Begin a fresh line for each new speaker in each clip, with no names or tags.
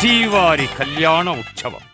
శ్రీవారి కళ్యాణ ఉత్సవం.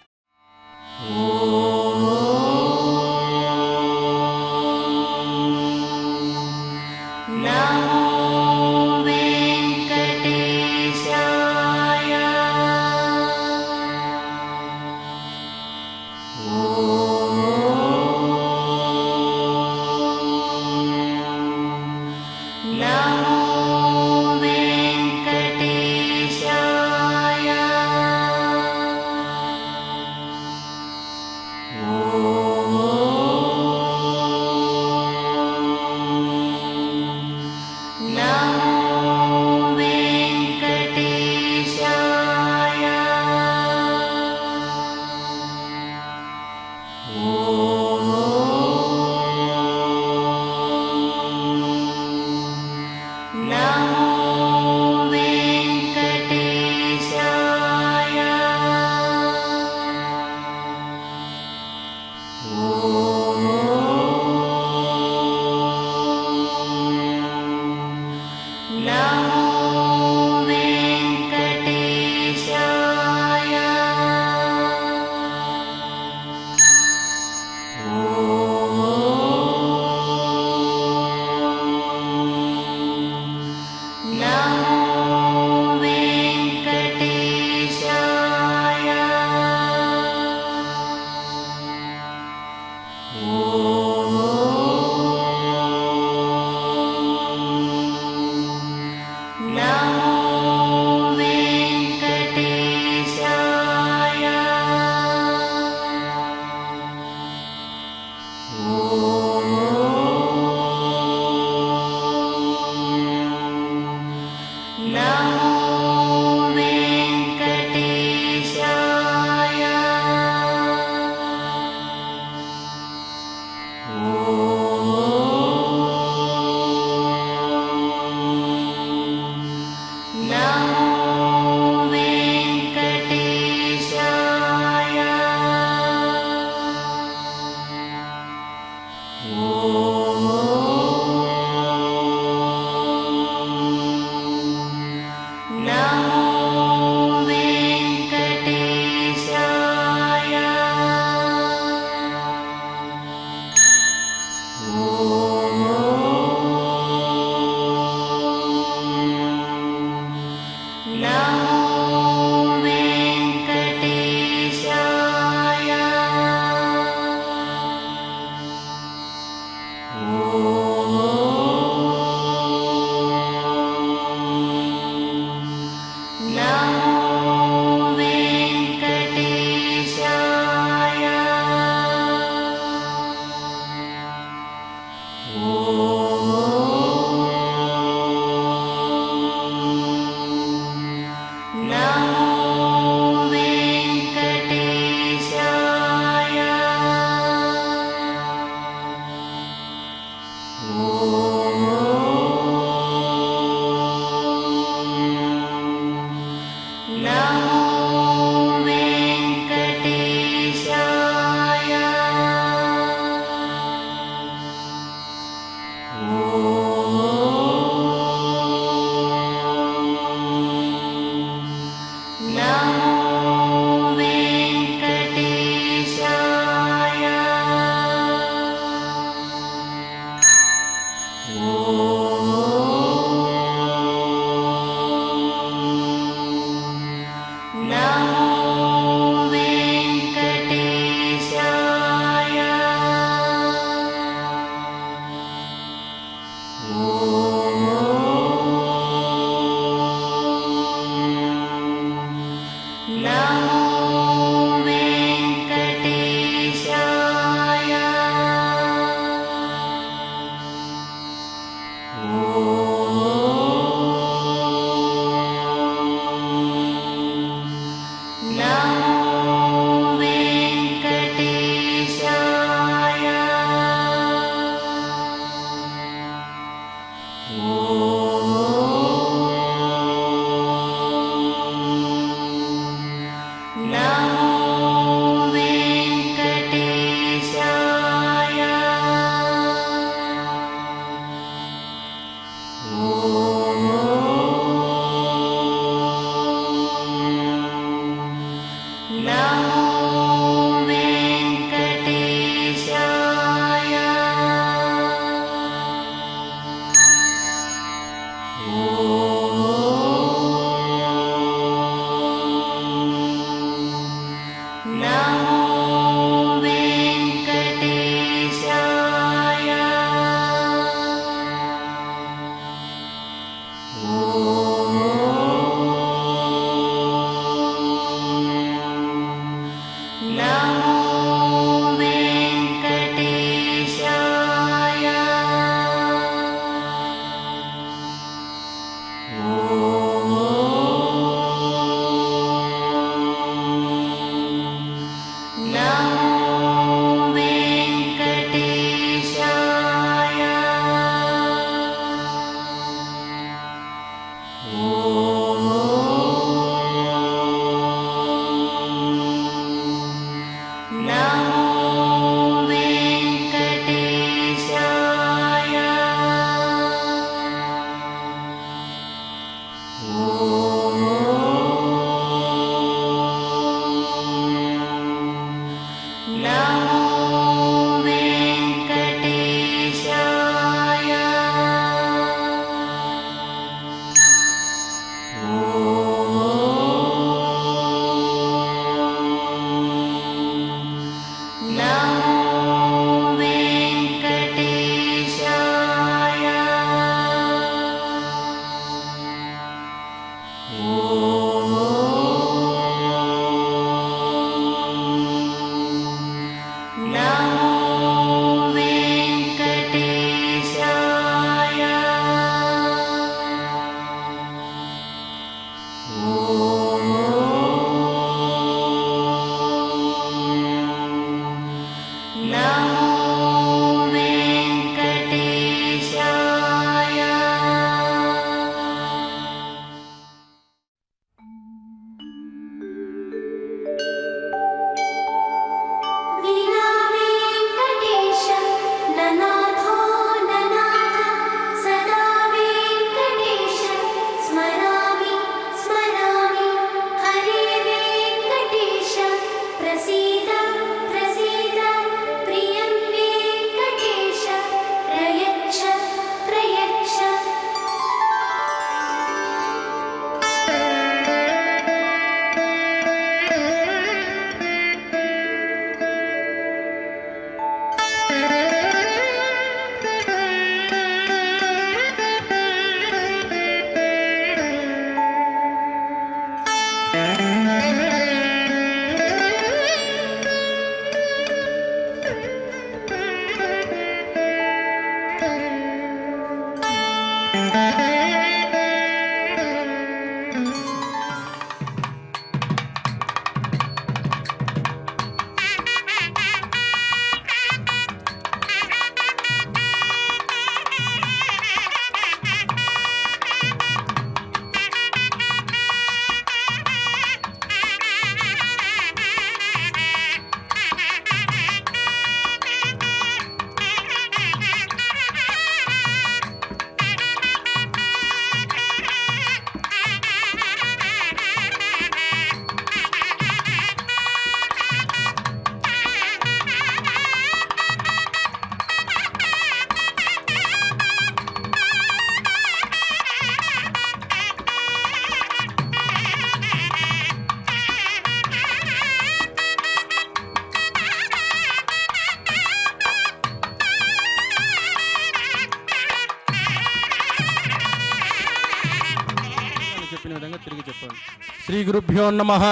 श्री गुरुभ्यो नमः।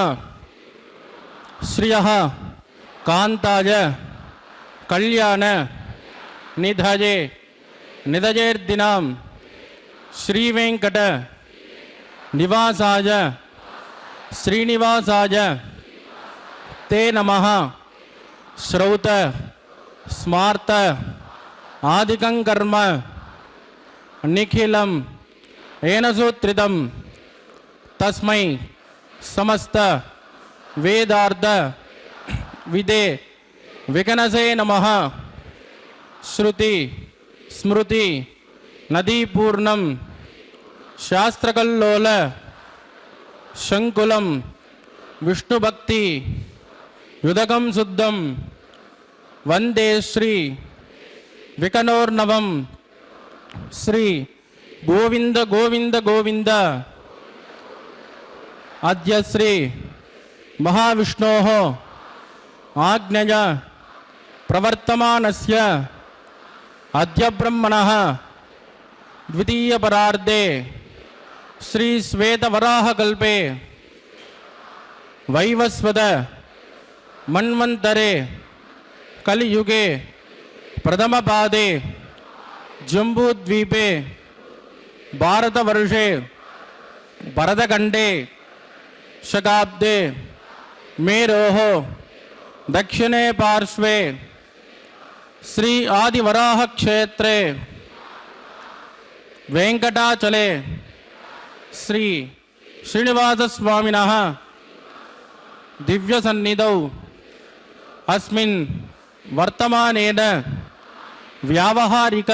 श्रियः कांताय कल्याण निधये निधयेर्दिनां श्रीवेंकट निवासाय श्रीनिवासाय ते नमः। श्रौत स्मार्त आदिकं कर्म निखिलं येन सूत्रितं तस्मै समस्त वेदार्थ विदे विकनसे नमः। श्रुति स्मृति नदीपूर्णं शास्त्रकल्लोल शंकुलं विष्णुभक्ति युदकं शुद्धं वंदे श्री विकनोर्नवं श्री गोविंद गोविंद गोविंद। अद्य श्री महाविष्णोः आज्ञया प्रवर्तमानस्य अद्य ब्रह्मणः द्वितीयपरार्धे श्री श्वेतवराहकल्पे वैवस्वत मन्वन्तरे कलियुगे प्रथमपादे जम्बूद्वीपे भारतवर्षे भरतखण्डे शकाब्दे मेरोः दक्षिणे पार्श्वे श्री आदिवराह क्षेत्रे वेंकटाचले श्री श्रीनिवासस्वामिनः दिव्यसन्निधौ अस्मिन् वर्तमानेन व्यावहारिक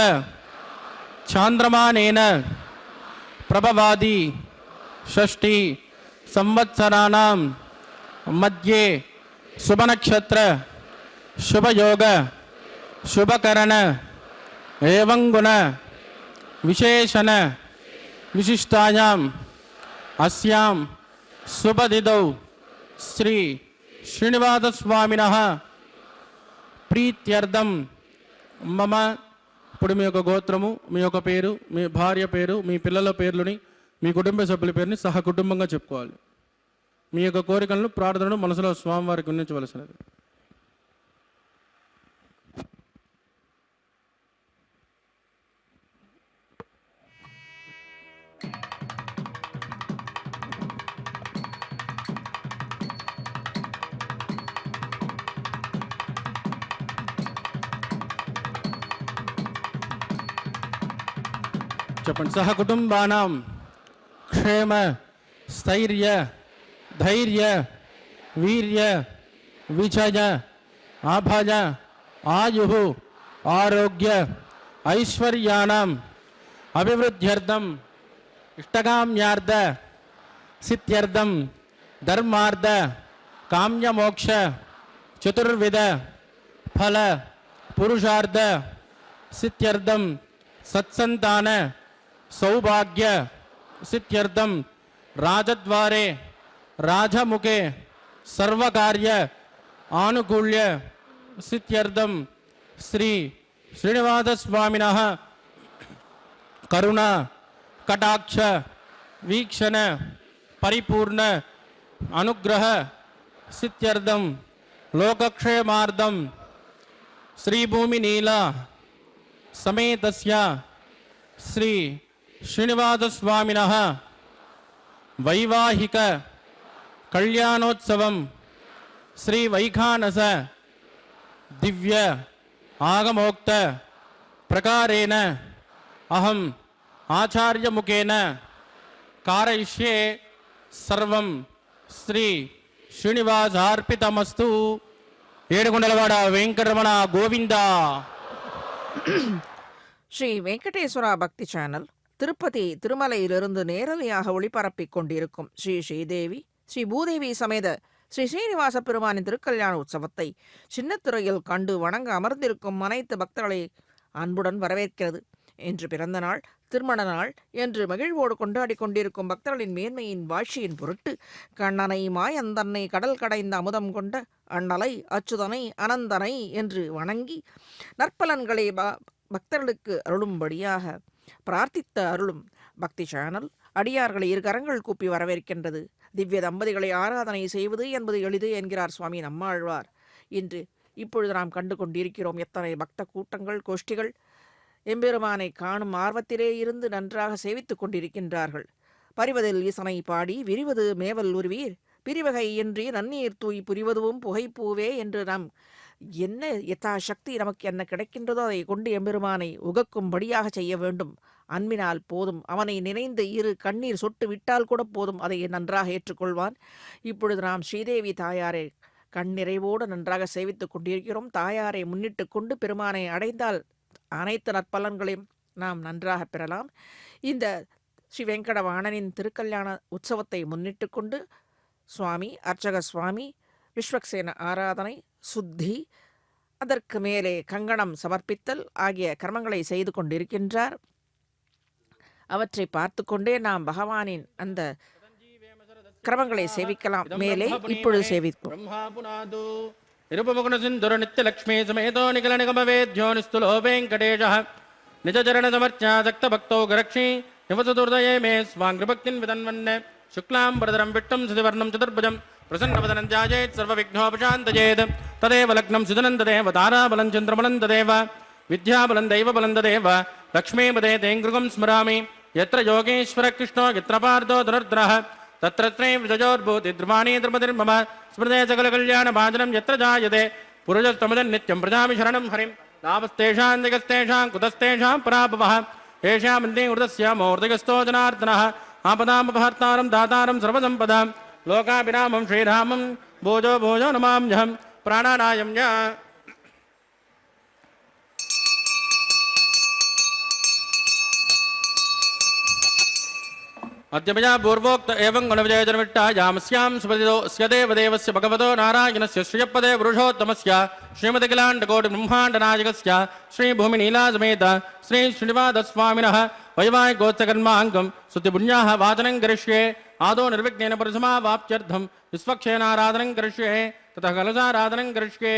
चान्द्रमानेन प्रभवादि षष्ठी संवत्सराणां मध्ये शुभनक्षत्र शुभयोग शुभकरण एवं गुण विशेषण विशिष्टायां अस्यां शुभतिथौ श्री श्रीनिवासस्वामिनः प्रीत्यर्थं मम ఇప్పుడు మీ యొక్క గోత్రము, మీ యొక్క పేరు, మీ భార్య పేరు, మీ పిల్లల పేర్లని, మీ కుటుంబ సభ్యుల పేరుని సహ కుటుంబంగా చెప్పుకోవాలి. మీ యొక్క కోరికలను ప్రార్థనను మనసులో స్వామివారికి విన్నవించవలసినది. చెప్పండి. సహ కుటుంబానాం క్షేమ స్థైర్య ధైర్య వీర్య విజయ ఆభయ ఆయు ఆరోగ్య ఐశ్వర్యానాం అభివృద్ధ్యర్థం ఇష్టకామ్యార్థ సిద్ధ్యర్థం ధర్మార్థ కామ్యమోక్ష చతుర్విధ ఫల పురుషార్థ సిద్ధ్యర్థం सत्संतान सौभाग्य सिद्ध्यर्थम राजद्वारे राजमुखे सर्वकार्य आनुकूल्य सिद्ध्यर्थम श्री श्रीनिवासस्वामिनः करुणा कटाक्ष वीक्षण परिपूर्ण अनुग्रह सिद्ध्यर्थम लोकक्षेमार्थम श्रीभूमिनीला समेतस्य श्री श्रीनिवासस्वामिनः वैवाहिक कल्याणोत्सवं श्री वैखानस दिव्य आगमोक्त प्रकारेण अहम आचार्य मुखेन कारयिष्ये सर्वं श्री श्रीनिवासार्पितमस्तु. ఏడుకొండలవాడ వెంకటరమణ గోవింద.
ஸ்ரீ வெங்கடேஸ்வரா பக்தி சேனல் திருப்பதி திருமலையிலிருந்து நேரலையாக ஒளிபரப்பிக் கொண்டிருக்கும் ஸ்ரீ ஸ்ரீதேவி ஸ்ரீ பூதேவி சமேத ஸ்ரீ ஸ்ரீனிவாச பெருமானின் திருக்கல்யாண உற்சவத்தை சின்னத்துறையில் கண்டு வணங்க அமர்ந்திருக்கும் அனைத்து பக்தர்களை அன்புடன் வரவேற்கிறது. இன்று பிறந்த நாள், திருமண நாள் என்று மகிழ்வோடு கொண்டாடி கொண்டிருக்கும் பக்தர்களின் மேன்மையின் வாழ்ச்சியின் பொருட்டு கண்ணனை மாயந்தன்னை கடல் கடைந்த அமுதம் கொண்ட அண்ணலை அச்சுதனை அனந்தனை என்று வணங்கி நற்பலன்களை பக்தர்களுக்கு அருளும்படியாக பிரார்த்தித்த அருளும் பக்தி சேனல் அடியார்களை இரு கரங்கள் கூப்பி வரவேற்கின்றது. திவ்ய தம்பதிகளை ஆராதனை செய்வது என்பது எளிது என்கிறார் சுவாமி நம்மாழ்வார். இப்பொழுது நாம் கண்டு கொண்டிருக்கிறோம் எத்தனை பக்த கூட்டங்கள் கோஷ்டிகள் எம்பெருமானை காணும் ஆர்வத்திலே இருந்து நன்றாக சேவித்துக் கொண்டிருக்கின்றார்கள். பரிவதில் ஈசனை பாடி விரிவது மேவல் உருவீர் பிரிவகை இன்றி நன்னீர் தூய் புரிவதுவும் புகைப்பூவே என்று நாம் என்ன யதா சக்தி நமக்கு என்ன கிடைக்கின்றதோ அதை கொண்டு எம்பெருமானை உகக்கும்படியாக செய்ய வேண்டும். அன்பினால் போதும், அவனை நினைந்து இரு கண்ணீர் சொட்டு விட்டால் கூட போதும், அதை நன்றாக ஏற்றுக்கொள்வான். இப்பொழுது நாம் ஸ்ரீதேவி தாயாரை கண்ணிறைவோடு நன்றாக சேவித்துக் கொண்டிருக்கிறோம். தாயாரை முன்னிட்டு கொண்டு பெருமானை அடைந்தால் அனைத்து நற்பலன்களையும் நாம் நன்றாக பெறலாம். இந்த ஸ்ரீ வெங்கடவாணனின் திருக்கல்யாண உற்சவத்தை முன்னிட்டு கொண்டு சுவாமி அர்ச்சக சுவாமி விஸ்வக்சேன ஆராதனை, சுத்தி, அதற்கு மேலே கங்கணம் சமர்ப்பித்தல் ஆகிய கர்மங்களை செய்து கொண்டிருக்கின்றார். அவற்றை பார்த்து கொண்டே நாம் பகவானின் அந்த கிரமங்களை சேவிக்கலாம். மேலே இப்பொழுது சேவிப்போம்.
నిరుపముగుణ సింధుర నిత్య లక్ష్మీ సమేతో నిఖిల నిగమ వేద్యో నిస్తులో వెంకటేశ నిజ చరణ సమర్చాసక్త భక్తో గరక్షి నివసదుర్దయే మే స్వాంగ్రభక్తిన్ విదన్వన్ శుక్లాం వరదరం విట్టం సుధివర్ణం చతుర్భుజం ప్రసన్నవదనం ధ్యాయేత్ సర్వవిఘ్నోపశాంతయేత్ తదేవ లగ్నం సుధనం తదేవ తారాబలం చంద్రబలం తదేవ విద్యాబలం దైవబలం తదేవ లక్ష్మీపదే తేంగృగం స్మరామి యత్ర యోగేశ్వర కృష్ణో యత్ర పార్థో ధనుర్ధరః తత్ర త్రైర్విజయోర్భూతి ధ్రువాణీ ధ్రుపతిర్మమ స్మృతే సకల కళ్యాణ భాజనం యత్ర జాయతే పురుషస్తమదన్ నిత్యం ప్రజామి శరణం హరిం నామస్తేషాం దిగస్తేషాం కుతస్తేషాం పరాభవః ఏషామంతే వృతస్య మూర్తిగస్తో జనార్దనః ఆపదామపహర్తారం దాతారం సర్వసంపదాం లోకాభిరామం శ్రీరామం భోజో భోజో నమామ్యహం ప్రాణానాయం యా అద్యమయా పూర్వోక్త ఏవం గుణవిజయజనమిట్టాయామస్యాం సుపదిదో స్యదేవదేవస్య భగవతో నారాయణస్య శ్రియపదే పురుషోత్తమస్య శ్రీమతికిలాండకోటి బ్రహ్మాండనాయకస్య శ్రీభూమినీలాసమేత శ్రీ శ్రీనివాసస్వామినః వైవాహికోత్సకర్మాంగం శుద్ధిపుణ్యాः వాచనం కరిష్యే ఆదో నిర్విఘ్నేన పరిసమావాప్త్యర్థం విశ్వక్షేనారాధనం కరిష్యే తతః కలశారాధనం కరిష్యే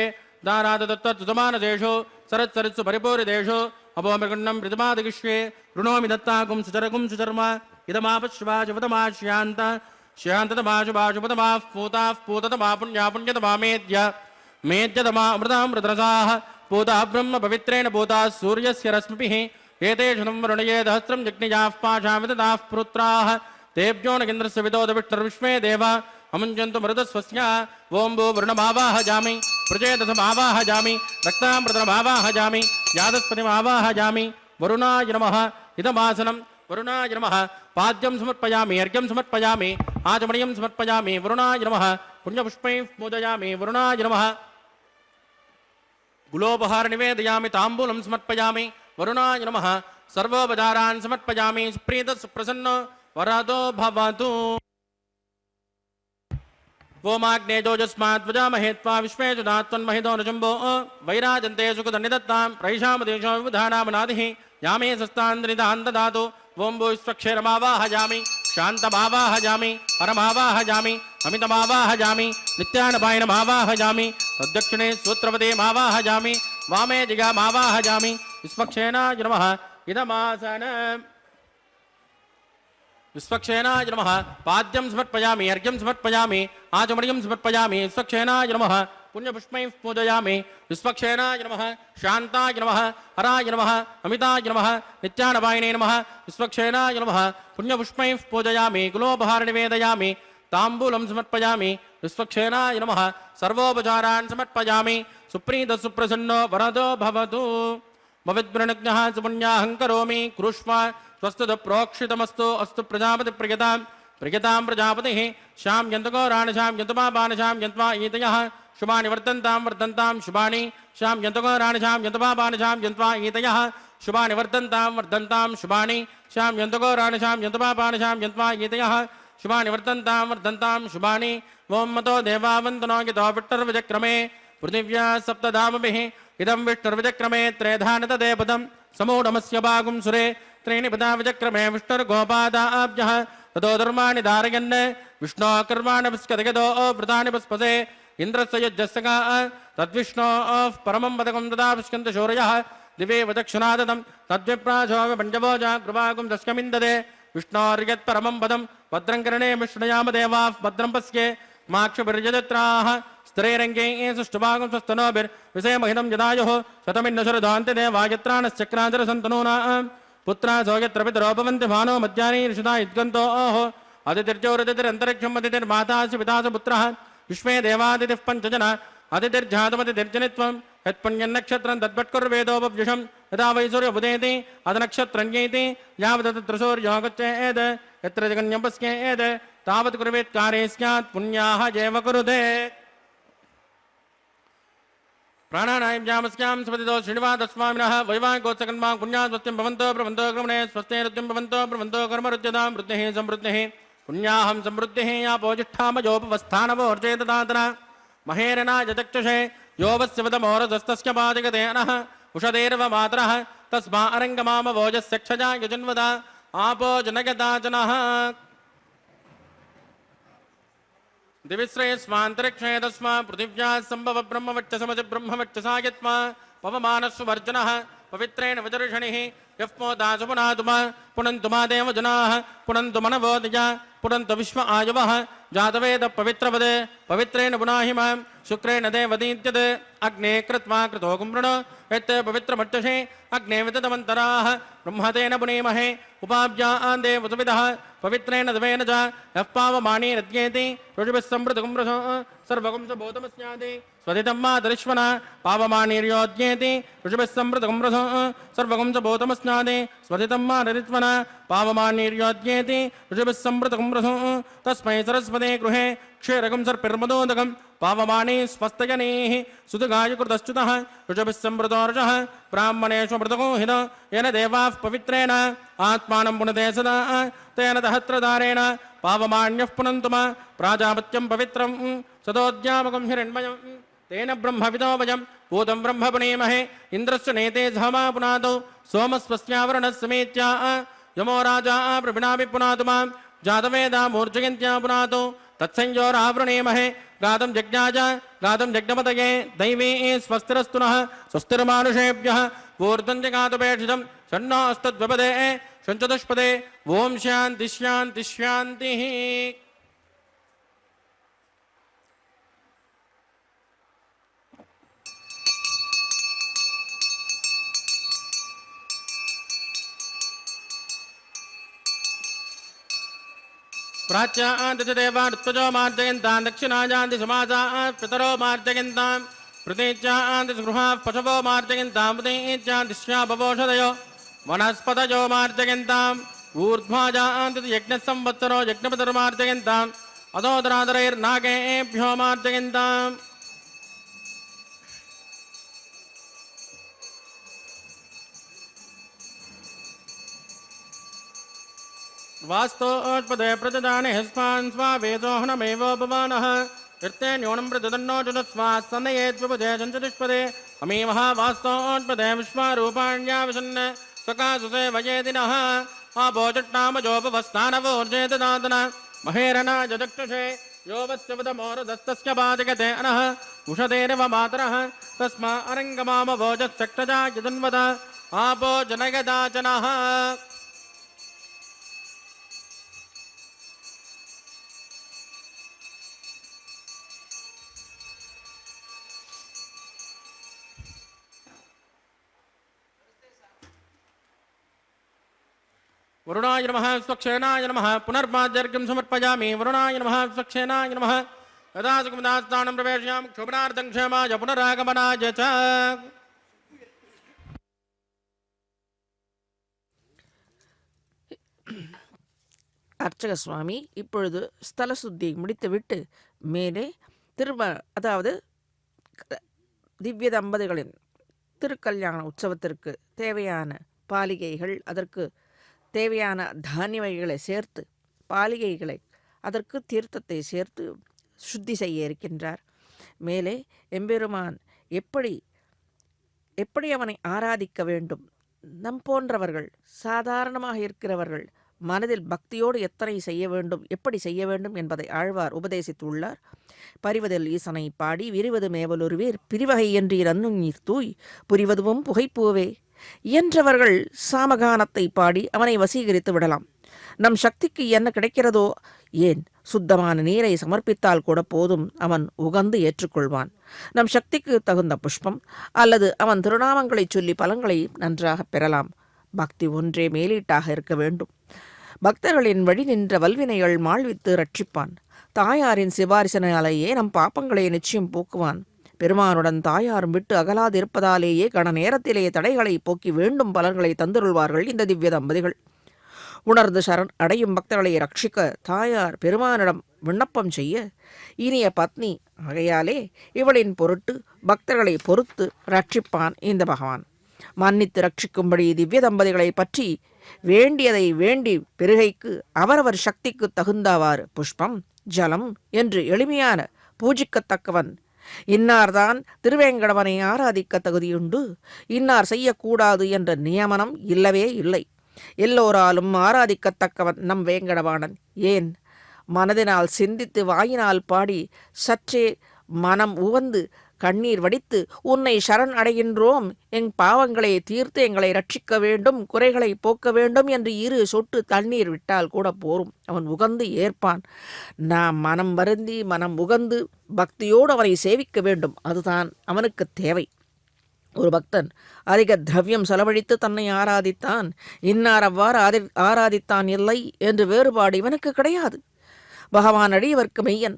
దారాదత్తత్సుమానదేషు సరత్సరత్సు పరిపూరిదేషు అపోమృగణం ప్రతిపాదగిష్యే రుణోమి దత్తాకుం సుచరకుం సుచర్మ ఇదమాపశ్వాజుపతమాశ్యాంత శ్యాంతతమాశుభాషుపతమాః పూతాః పూతతమా పుణ్యా పుణ్యతమా మేద్య మేద్యతమా అమృతామృతరసాః పూతా బ్రహ్మ పవిత్రేణ పూతాः సూర్యస్య రశ్మిభిः ఏతేషు సంవరుణయే దహస్రం జగ్నిజాః పాశామిదతాః పుత్రాः తేభ్యో నగేంద్రస్య విదోద విష్ణుర్విశ్వే దేవ అముంచంతు మరుదస్వస్య ఓం భూ వరుణమావాహజామి ప్రచేతసమావాహజామి రక్తామృతమావాహజామి యాదస్పతిమావాహజామి వరుణాయ నమః ఇదమాసనం వరుణాయ నమః పాద్యం సమర్పయామి అర్ఘ్యం సమర్పయామి ఆచమణీయం సమర్పయామి వరుణాయ నమః పుణ్యపుష్పైః పూజయామి వరుణాయ నమః గులోపహార నివేదయామి తాంబూలం సమర్పయామి వరుణాయ నమః సర్వోపచారాన్ సమర్పయామి సుప్రీత సుప్రసన్నో వరదో భవతు ఓమాగ్నేజోజస్మాద్వజామహే త్వా విశ్వేషు నాత్వన్మహితో నజంబో వైరాజంతే సుఖదన్నిదత్తాం ప్రహిషామదేశో విబుధానామనాదిః యామే సస్తాంద్రిదాంతదాతు ఓం భూ విశ్వక్షేరమావాహజామి శాంతమావాహజామి పరమావాహజామి అమితమావాహజామి నిత్యానపాయనమావాహజామి తద్దక్షిణే సూత్రపదేమావాహజామి వామే దిగామావాహజామి విశ్వక్షేనాయ నమః ఇదమాసన విశ్వక్షేనాయ నమః పాద్యం సమర్పయామి అర్ఘ్యం సమర్పయామి ఆచమణీయం సమర్పయామి విశ్వక్షేనాయ నమః పుణ్యపుష్పైః పూజయామి విశ్వక్షేనాయ నమః శాంతాయ నమః హరాయ నమః అమితాయ నమః నిత్యానపాయనే నమః విశ్వక్షేనాయ నమః పుణ్యపుష్పైః పూజయామి కులోపహార నివేదయామి తాంబూలం సమర్పయామి విశ్వక్షేనాయ నమః సర్వోపచారాన్ సమర్పయామి సుప్రీత సుప్రసన్నో వరదో భవతు భవిద్వృణజ్ఞః సుపుణ్యాహం కరోమి కృష్వ స్వస్తద ప్రోక్షితమస్తు అస్తు ప్రజాపతి ప్రియతాం ప్రియతాం ప్రజాపతిః శామ్యంతగోరాణ శామ్యంతపాపాన శామ్యంత్వా ఈతయః శుభాని వర్ధంతాం వర్ధంతాం శుభాని శామ్యంతగోరాణ శామ్యంతపాపాన శామ్యంత్వా ఈతయః శుభాని వర్ధంతాం వర్ధంతాం శుభాని శామ్యంతగోరాణ శామ్యంతపాపాన శామ్యంత్వా ఈతయః శుభాని వర్ధంతాం వర్ధంతాం శుభాని ఓం మతో దేవావంతనో గితో విట్టర్విజక్రమే పృథివ్యా సప్తధామభిః ఇదం విష్ణుర్విజక్రమే త్రేధానతదేపదం సమూఢమస్య భాగం సురే త్రీణి పదా విజక్రమే విష్ణుర్గోపాదాభ్యః తతో ధర్మాణి ధారయన్ విష్ణో కర్మాణి విస్కదగదో వృతాని పుష్పసే ఇంద్రస్య యజ్జస్సగా తద్విష్ణోః పరమం పదకం తదా విష్కంత శౌర్యః దివే వదక్షిణాదతం తద్విప్రాశోమ పంచభోజా కృపాకుం దశకమిందదే విష్ణోర్యత్ పరమం పదం భద్రం కరణే విష్ణుయామ దేవాః భద్రం పశ్యే మాక్షభిర్యజత్రాః స్థిరైరంగే సుష్ఠుభాగం స్వస్తనోభిర్విషయమహితం యదాయుః శతమిన్నశురధాంతి దేవాయత్రాణశ్చక్రాంతర సంతనూనాః పుత్రా సౌయత్ర పితరో భవంతి భానో మధ్యాహ్నే ఋషితా ఇద్గంతోః అదితిర్జోరతిర్ంతరిక్షం అదితిర్మాతాసి పితాసి పుత్రః విశ్వే దేవాదితిః పంచజన అదితిర్జాతమతిర్జనిత్వం యత్పుణ్యన్నక్షత్రం తద్భట్కుర్వేదోపవ్యుషం యదా వై సూర్యోపదేతి అదనక్షత్రన్యేతి యావదత్ర సూర్యోగచ్చేద్ యత్ర జగన్యపస్యేద్ తావత్ కుర్వేత్కారే స్యాత్ పుణ్యాః ఏవ కురుతే ప్రాణానాయం జామస్యాం స్వతితో శ్రీనివాసస్వామినః వైవాహికోత్సకన్మా పుణ్యాస్వస్త్యం భవంతో ప్రవంతో క్రమణే స్వస్తేరుత్యం భవంతో ప్రవంతో కర్మరుద్యతాం వృద్ధిః సమృద్ధిః పుణ్యాహం సమృద్ధిః యాపోజిష్ఠామయోపవస్థానవోర్జేతదాతన మహేరనాయ చక్షుషే యోవస్యవతమోరజస్తస్య పాదికతే అనః ఉషదేర్వ మాతరః తస్మా అరంగమామవోజస్య క్షజా యజన్వద आपो जनगदाचनः दिविश्रेयस्मान्तरिक्षे तस्मात् पृथिव्याः सम्भव ब्रह्मवक्षसमति ब्रह्मवक्षसायत्मा पवमानस्वर्जनः पवित्रेण वजर्षणिः यः पोदासु पुनातुमा पुनन्तुमा देव जनाः पुनन्तु मनवोदया पुनन्तु विश्व आयुवः जातवेद पवित्रपदे पवित्रेण पुनाहि मां शुक्रेण देवदीत्यते अग्ने कृत्वा कृतो कुम्भृण यत्ते पवित्रमट्टसे अग्ने विततमन्तराः ब्रह्मतेन पुनीमहे उपाभ्यां देवसुविदः पवित्रेण देवेन च यः पावमानी रद्येति ऋषिभिः संवृतकुम्भृशो सर्वकुंसबोधमस्यादि स्वदितं मातरिश्वना पावमानीर्योद्येति ऋषिभिः संवृतकुम्भृशो सर्वकुंसबोधमस्यादि स्वदितं मातरिश्वना पावमानीर्योद्येति ऋषिभिः संवृतकुम्भृशो तस्मै सरस्वते गृहे क्षीरकं सर्पिर्मदोदकं पावमानी स्वस्तयनीः सुतगायकृतश्च्युतः ऋषभिः संवृतोर्षः ब्राह्मणेषु मृतको हित येन देवाः पवित्रेण आत्मानं पुनते सदा तेन दहत्रधारेण पावमान्यः पुनन्तु मा प्राजापत्यं पवित्रं सदोद्यामकं हिरण्मयं तेन ब्रह्मविदो वयं भूतं ब्रह्म पुनीमहे इन्द्रस्य नेते धमा पुनादौ सोमस्वस्यावरणस्समेत्या यमो राजा प्रभिनापि पुनातु मां जातवेदा मूर्जयन्त्या पुनातु तत्संयोरावृणीमहे गातं यज्ञाय गातं यज्ञपतये दैवी स्वस्तिरस्तु नः स्वस्तिर्मानुषेभ्यः ऊर्ध्वं च गातुपेक्षितं षण्णो अस्तद्विपदे षञ्चतुष्पदे ॐ शान्ति शान्ति शान्तिः प्राच्यान्ति च देवानुत्तजो मार्जयन्तां दक्षिणायान्ति समासाः पितरो मार्जयन्तां प्रतीच्यान्ति गृहाः पशवो मार्जयन्तां प्रतीच्यान्ति श्यापवोषधयो वनस्पतयो मार्जयन्ताम् ऊर्ध्वाजान्ति यज्ञसंवत्सरो यज्ञपतिर्मार्जयन्ताम् अधोदरादरैर्नागेभ्यो मार्जयन्ताम् वास्तोत्पदे प्रददाने स्मान् स्वावेदोहनमेवोपमानः कृत्ते न्यूनं प्रददन्नो जुनस्वा सनयेद्विपदे चञ्चतिष्पदे अमी महावास्तोत्पदे विश्वारूपाण्या विशन्न सकासुसे वयेदिनः आभोजट्नामजोपवस्थानवोर्जेतदातन महेरणाय चक्षुषे यो वत्स्यवदमोरदस्तस्य पादिकते अनः उषतेरव मातरः तस्मा अरङ्गमामभोजश्चक्षजा यदन्वद आपो जनगदाचनः वरुणाय नमः स्वक्षेनाय नमः पुनर्पाद्यर्घ्यं समर्पयामि वरुणाय नमः स्वक्षेनाय नमः यदा सुखमदास्तानं प्रवेशयामि क्षोभनार्थं क्षेमाय पुनरागमनाय च
அர்ச்சக சுவாமி இப்பொழுது ஸ்தல சுத்தி முடித்துவிட்டு மேலே அதாவது திவ்ய தம்பதிகளின் திருக்கல்யாண உற்சவத்திற்கு தேவையான பாலிகைகள், அதற்கு தேவையான தானிய வகைகளை சேர்த்து, பாலிகைகளை அதற்கு தீர்த்தத்தை சேர்த்து சுத்தி செய்ய இருக்கின்றார். மேலே எம்பெருமான் எப்படி அவனை ஆராதிக்க வேண்டும், நம் போன்றவர்கள் சாதாரணமாக இருக்கிறவர்கள் மனதில் பக்தியோடு எத்தனை செய்ய வேண்டும், எப்படி செய்ய வேண்டும் என்பதை ஆழ்வார் உபதேசித்துள்ளார். பரிவதில் ஈசனை பாடி விரிவது மேவலொருவேர் பிரிவகை என்று நன்னுயிர் தூய் புரிவதுவும் புகைப்பூவே இயன்றவர்கள் சாமகானத்தை பாடி அவனை வசீகரித்து விடலாம். நம் சக்திக்கு என்ன கிடைக்கிறதோ, ஏன் சுத்தமான நீரை சமர்ப்பித்தால் கூட போதும், அவன் உகந்து ஏற்றுக்கொள்வான். நம் சக்திக்கு தகுந்த புஷ்பம் அல்லது அவன் திருநாமங்களை சொல்லி பலன்களை நன்றாக பெறலாம். பக்தி ஒன்றே மேலீட்டாக இருக்க வேண்டும். பக்தர்களின் வழி நின்ற வல்வினைகள் மாழ்வித்து ரட்சிப்பான். தாயாரின் சிபாரிசனாலேயே நம் பாப்பங்களை நிச்சயம் போக்குவான். பெருமானுடன் தாயாரும் விட்டு அகலாதிருப்பதாலேயே கன நேரத்திலேயே தடைகளை போக்கி வேண்டும் பலன்களை தந்துருள்வார்கள் இந்த திவ்ய தம்பதிகள். உணர்ந்து சரண் அடையும் பக்தர்களை ரட்சிக்க தாயார் பெருமானிடம் விண்ணப்பம் செய்ய இனிய பத்னி ஆகையாலே இவளின் பொருட்டு பக்தர்களை பொறுத்து ரட்சிப்பான் இந்த பகவான். மன்னித்து ரட்சிக்கும்படி திவ்ய தம்பதிகளை பற்றி வேண்டியதை வேண்டி பெருகைக்கு அவரவர் சக்திக்கு தகுந்தவாறு புஷ்பம் ஜலம் என்று எளிமையான பூஜிக்கத்தக்கவன். இன்னார்தான் திருவேங்கடவனை ஆராதிக்க தகுதியுண்டு, இன்னார் செய்யக்கூடாது என்ற நியமனம் இல்லவே இல்லை. எல்லோராலும் ஆராதிக்கத்தக்கவன் நம் வேங்கடவாணன். ஏன் மனதினால் சிந்தித்து வாயினால் பாடி சற்றே மனம் உவந்து கண்ணீர் வடித்து உன்னை சரண் அடைகின்றோம், எங் பாவங்களை தீர்த்து எங்களை ரட்சிக்க வேண்டும், குறைகளை போக்க வேண்டும் என்று 2 சொட்டு தண்ணீர் விட்டால் கூட போரும், அவன் உகந்து ஏற்பான். நாம் மனம் வருந்தி மனம் உகந்து பக்தியோடு அவனை சேவிக்க வேண்டும், அதுதான் அவனுக்கு தேவை. ஒரு பக்தன் அதிக திரவியம் செலவழித்து தன்னை ஆராதித்தான், இன்னார் அவ்வாறு ஆராதித்தான் இல்லை என்று வேறுபாடு இவனுக்கு கிடையாது. பகவான் அடியவர்க்கு மெய்யன்,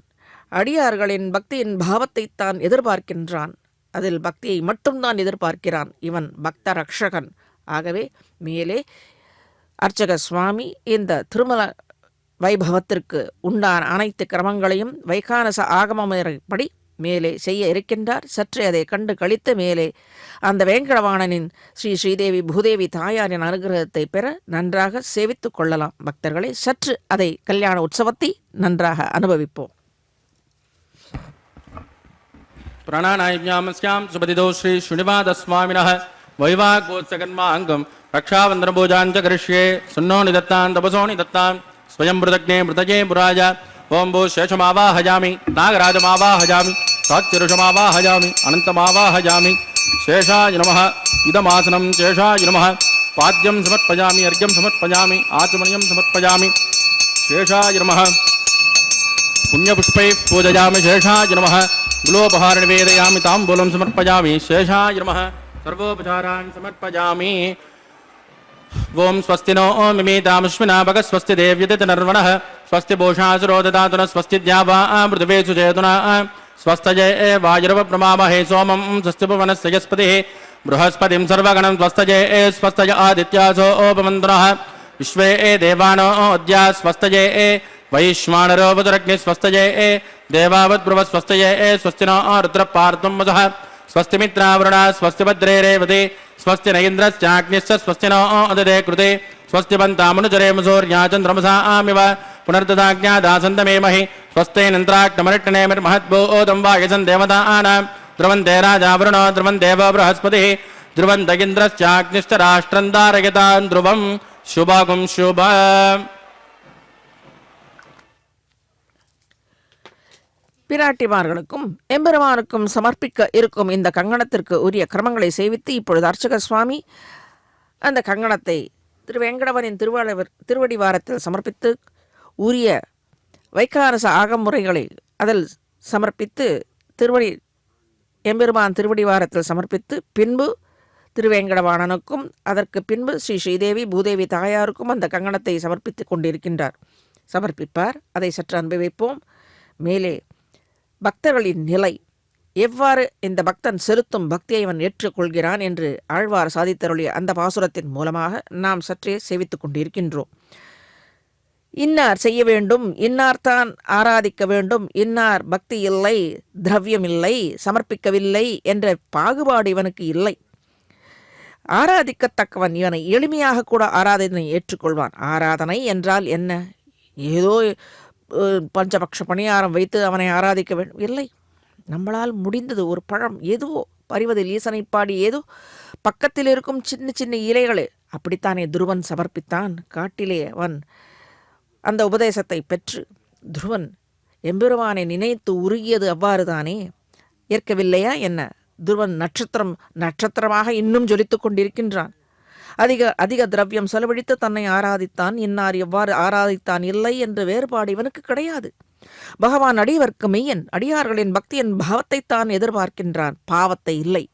அடியார்களின் பக்தியின் பாவத்தைத்தான் எதிர்பார்க்கின்றான், அதில் பக்தியை மட்டும்தான் எதிர்பார்க்கிறான். இவன் பக்த ரக்ஷகன். ஆகவே மேலே அர்ச்சக சுவாமி இந்த திருமல வைபவத்திற்கு உண்டான அனைத்து கிரமங்களையும் வைகானச ஆகமப்படி மேலே செய்ய இருக்கின்றார். சற்றே அதை கண்டு கழித்து மேலே அந்த வேங்கடவாணனின் ஸ்ரீதேவி பூதேவி தாயாரின் அனுகிரகத்தை பெற நன்றாக சேவித்து கொள்ளலாம். பக்தர்களை சற்று அதை கல்யாண உற்சவத்தை நன்றாக அனுபவிப்போம்.
பிரணாநாயஜாமஸ்யாம் சுபதிதோ ஸ்ரீ ஸ்ரீனிவாதஸ்வாமினः வைவாகோத்சகன்மாங்கம் ரக்ஷாவந்தனபூஜாஞ்ச கரிஷ்யே சுன்னோ நிதத்தாம் தபசோ நிதத்தாம் ஸ்வயம் மிருதக்னே மிருதஜே புராஜ ஓம் பூ சேஷமாவாஹஜாமி நாகராஜமாவாஹஜாமி சாத்திருஷமாவாஹஜாமி அனந்தமாவாஹஜாமி சேஷாய நமः இதமாசனம் சேஷாய நமः பாத்யம் சமர்ப்பயாமி அர்க்யம் சமர்ப்பயாமி ஆச்சமனியம் சமர்ப்பயாமி சேஷாய நமः புண்ணியபுஷ்பைः பூஜயாமி சேஷாய நமः குலோபஹார நிவேதயாமி தாம்பூலம் சமர்ப்பயாமி சேஷாய நமः சர்வோபசாரான் சமர்ப்பயாமி. ஓம் ஸ்வஸ்தி நோ மிமீதாமஸ்வினா பக ஸ்வஸ்தி தேவ்யதித நர்வணः ஸ்வஸ்தி பூஷாசுரோ ததாதுன ஸ்வஸ்தித்யாவா மிருதவேசு சேதுனா ஸ்வஸ்தஜே வாயுரவ பிரமாமஹே சோமம் ஸ்வஸ்தி புவனஸ்ய யஸ்பதிः बृहस्पतिं सर्वगणं स्वस्तये स्वस्तय आदित्यासो ओपमन्त्रः विश्वे देवानो अद्या स्वस्तये वैश्वानरो वदरग्नि स्वस्तये देवावद्ब्रुव स्वस्तये स्वस्तिनो रुद्रपार्तुं वसः स्वस्तिमित्रावरुणा स्वस्ति भद्रे रेवते स्वस्ति न इन्द्रश्चाग्निश्च स्वस्ति नो अददे कृते स्वस्ति पन्तामनुचरे सूर्या चन्द्रमसा आमिव पुनर्ददाज्ञादासन्तमेमहि स्वस्तेनन्त्राग्नमरिट्टनेमिर्महद्भूतं वायसन् देवतानां ध्रुवन्ते राजावरुणो ध्रुवन् देवो बृहस्पतिः ध्रुवन्त इन्द्रश्चाग्निश्च राष्ट्रं धारयतां ध्रुवं शुभगुं शुभ.
பிராட்டிமார்களுக்கும் எம்பெருமானுக்கும் சமர்ப்பிக்க இருக்கும் இந்த கங்கணத்திற்கு உரிய கிரமங்களை சேவித்து இப்பொழுது அர்ச்சக சுவாமி அந்த கங்கணத்தை திருவேங்கடவனின் திருவடிவாரத்தில் சமர்ப்பித்து உரிய வைகானச ஆகமுறைகளை அதில் சமர்ப்பித்து எம்பெருமான் திருவடிவாரத்தில் சமர்ப்பித்து பின்பு திருவேங்கடவாணனுக்கும் அதற்கு பின்பு ஸ்ரீதேவி பூதேவி தாயாருக்கும் அந்த கங்கணத்தை சமர்ப்பித்து கொண்டிருக்கின்றார். சமர்ப்பிப்பார். அதை சற்று அனுபவிப்போம். மேலே பக்தர்களின் நிலை எவ்வாறு இந்த பக்தன் செலுத்தும் பக்தியை அவன் ஏற்றுக்கொள்கிறான் என்று ஆழ்வார் சாதித்தருளிய அந்த பாசுரத்தின் மூலமாக நாம் சற்றே சேவித்துக் கொண்டிருக்கின்றோம். இன்னார் செய்ய வேண்டும், இன்னார்தான் ஆராதிக்க வேண்டும், இன்னார் பக்தி இல்லை, திரவியம் இல்லை, சமர்ப்பிக்கவில்லை என்ற பாகுபாடு இவனுக்கு இல்லை. ஆராதிக்கத்தக்கவன் இவனை எளிமையாக கூட ஆராதனை ஏற்றுக்கொள்வான். ஆராதனை என்றால் என்ன? ஏதோ பஞ்சபக்ஷ பணியாரம் வைத்து அவனை ஆராதிக்க வேண்டும் இல்லை. நம்மளால் முடிந்தது ஒரு பழம், ஏதோ பறிவதில் ஈசனை பாடி ஏதோ பக்கத்தில் இருக்கும் சின்ன சின்ன இலைகளே. அப்படித்தானே துருவன் சமர்ப்பித்தான். காட்டிலே அவன் அந்த உபதேசத்தை பெற்று துருவன் எம்பெருமானை நினைத்து உருகியது அவ்வாறு தானே. ஏற்கவில்லையா என்ன? துருவன் நட்சத்திரமாக இன்னும் ஜொலித்து கொண்டிருக்கின்றான். அதிக திரவியம் செலவழித்து தன்னை ஆராதித்தான். இன்னார் எவ்வாறு ஆராதித்தான் இல்லை என்ற வேறுபாடு இவனுக்கு கிடையாது. பகவான் அடியவர்க்கு மெய்யன், அடியார்களின் பக்தியின் பாவத்தைத்தான் எதிர்பார்க்கின்றான், பாவத்தை இல்லை.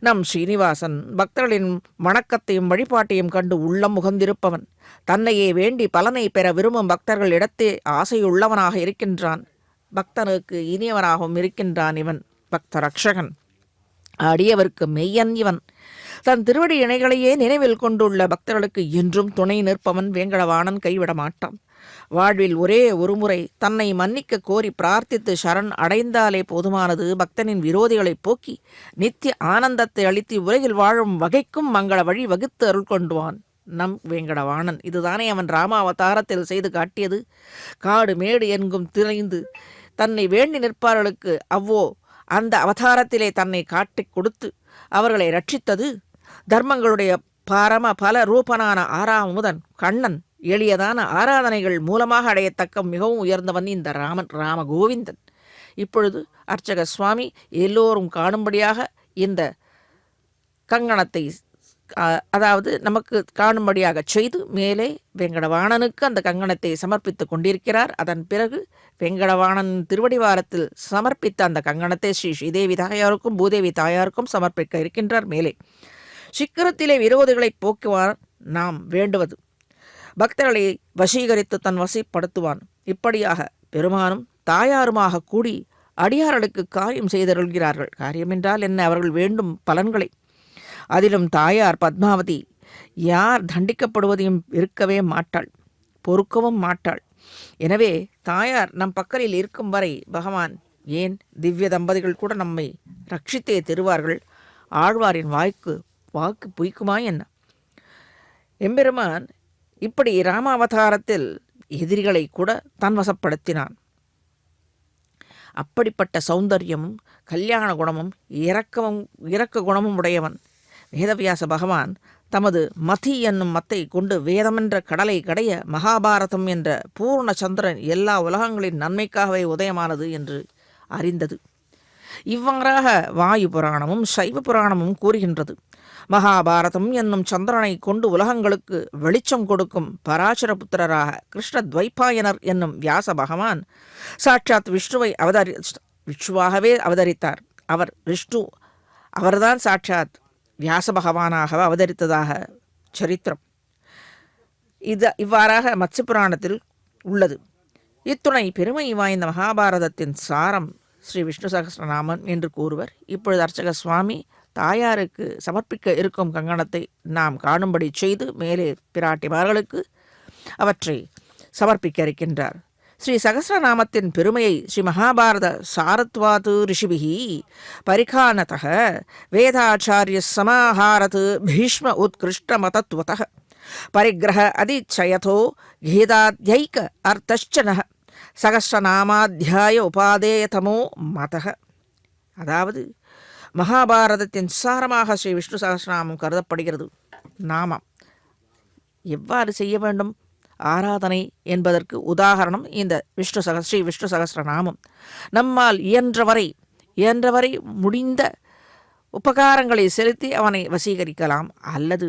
நம் ஸ்ரீனிவாசன் பக்தர்களின் வணக்கத்தையும் வழிபாட்டையும் கண்டு உள்ளம் முகந்திருப்பவன். தன்னையே வேண்டி பலனை பெற விரும்பும் பக்தர்கள் இடத்தே ஆசையுள்ளவனாக இருக்கின்றான். பக்தனுக்கு இனியவனாகவும் இருக்கின்றான். இவன் பக்த ரக்ஷகன், அடியவர்க்கு மெய்யன். இவன் தன் திருவடி இணைகளையே நினைவில் கொண்டுள்ள பக்தர்களுக்கு என்றும் துணை நிற்பவன். வேங்கடவாணன் கைவிட மாட்டான். வாழ்வில் ஒரே ஒரு முறை தன்னை மன்னிக்க கோரி பிரார்த்தித்து சரண் அடைந்தாலே போதுமானது. பக்தனின் விரோதிகளை போக்கி நித்திய ஆனந்தத்தை அளித்து உலகில் வாழும் வகைக்கும் மங்கள வழி வகுத்து அருள் கொண்டுவான் நம் வேங்கடவாணன். இதுதானே அவன் ராமாவதாரத்தில் செய்து காட்டியது. காடு மேடு என்கும் திரைந்து தன்னை வேண்டி நிற்பார்களுக்கு அந்த அவதாரத்திலே தன்னை காட்டிக் கொடுத்து அவர்களை ரட்சித்தது. தர்மங்களுடைய பரம பல ரூபனான ஆறாமுதன் கண்ணன் எளியதான ஆராதனைகள் மூலமாக அடையத்தக்க மிகவும் உயர்ந்தவன் இந்த ராமன், ராமகோவிந்தன். இப்பொழுது அர்ச்சக சுவாமி எல்லோரும் காணும்படியாக இந்த கங்கணத்தை அதாவது நமக்கு காணும்படியாக செய்து மேலே வெங்கடவாணனுக்கு அந்த கங்கணத்தை சமர்ப்பித்து கொண்டிருக்கிறார். அதன் பிறகு வெங்கடவாணன் திருவடிவாரத்தில் சமர்ப்பித்த அந்த கங்கணத்தை ஸ்ரீ ஸ்ரீதேவி தாயாருக்கும் பூதேவி தாயாருக்கும் சமர்ப்பிக்க இருக்கின்றார். மேலே சிக்கரத்திலே விரோதிகளை போக்குவான் நாம் வேண்டுவது, பக்தர்களை வசீகரித்து தன் வசைப்படுத்துவான். இப்படியாக பெருமானும் தாயாருமாக கூடி அடியார்களுக்கு காரியம் செய்தருள்கிறார்கள். காரியம் என்றால் என்ன? அவர்கள் வேண்டும் பலன்களை. அதிலும் தாயார் பத்மாவதி யார் தண்டிக்கப்படுவதையும் இருக்கவே மாட்டாள், பொறுக்கவும் மாட்டாள். எனவே தாயார் நம் பக்கத்தில் இருக்கும் வரை பகவான் ஏன் திவ்ய தம்பதிகள் கூட நம்மை ரட்சித்தே தருவார்கள். ஆழ்வாரின் வாக்கு பொய்க்குமா என்ன? எம்பெருமான் இப்படி ராமாவதாரத்தில் எதிரிகளை கூட தன் வசப்படுத்தினான். அப்படிப்பட்ட சௌந்தரியமும் கல்யாண குணமும் இரக்க குணமும் உடையவன். வேதவியாச பகவான் தமது மதி என்னும் மத்தை கொண்டு வேதமென்ற கடலை கடைய மகாபாரதம் என்ற பூர்ண சந்திரன் எல்லா உலகங்களின் நன்மைக்காகவே உதயமானது என்று அறிந்தது. இவ்வாறாக வாயு புராணமும் சைவ புராணமும் கூறுகின்றது. மகாபாரதம் என்னும் சந்திரனை கொண்டு உலகங்களுக்கு வெளிச்சம் கொடுக்கும் பராசர புத்திரராக கிருஷ்ண துவைபாயனர் என்னும் வியாச பகவான் சாட்சாத் விஷ்ணுவாகவே அவதரித்தார். அவர்தான் சாட்சாத் வியாச பகவானாக அவதரித்ததாக சரித்திரம். இவ்வாறாக மத்ஸ்ய புராணத்தில் உள்ளது. இத்துணை பெருமை வாய்ந்த மகாபாரதத்தின் சாரம் ஸ்ரீ விஷ்ணு சகஸ்ரநாமம் என்று கூறுவர். இப்பொழுது அர்ச்சக சுவாமி தாயாருக்கு சமர்ப்பிக்க இருக்கும் கங்கணத்தை நாம் காணும்படி செய்து மேலே பிராட்டிமார்களுக்கு அவற்றை சமர்ப்பிக்க இருக்கின்றார். ஸ்ரீ சகஸ்ரநாமத்தின் பெருமையை ஸ்ரீ மகாபாரத சாரத்வாது ரிஷிபிஹி பரிகானதः வேதாச்சாரிய சமாஹாரத் பீஷ்ம உத்கிருஷ்ட மதத்வதः பரிகிரக அதிச்சயதோ கீதாத்யைக அர்த்தச்சனः சகஸ்ரநாமாத்தியாய உபாதேயதமோ மதः. அதாவது மகாபாரதத்தின் சாரமாக ஸ்ரீ விஷ்ணு சகஸ்ரநாமம் கருதப்படுகிறது. நாமம் எவ்வாறு செய்ய வேண்டும் ஆராதனை என்பதற்கு உதாரணம் இந்த ஸ்ரீ விஷ்ணு சகஸ்ரநாமம். நம்மால் இயன்றவரை முடிந்த உபகாரங்களை செலுத்தி அவனை வசீகரிக்கலாம். அல்லது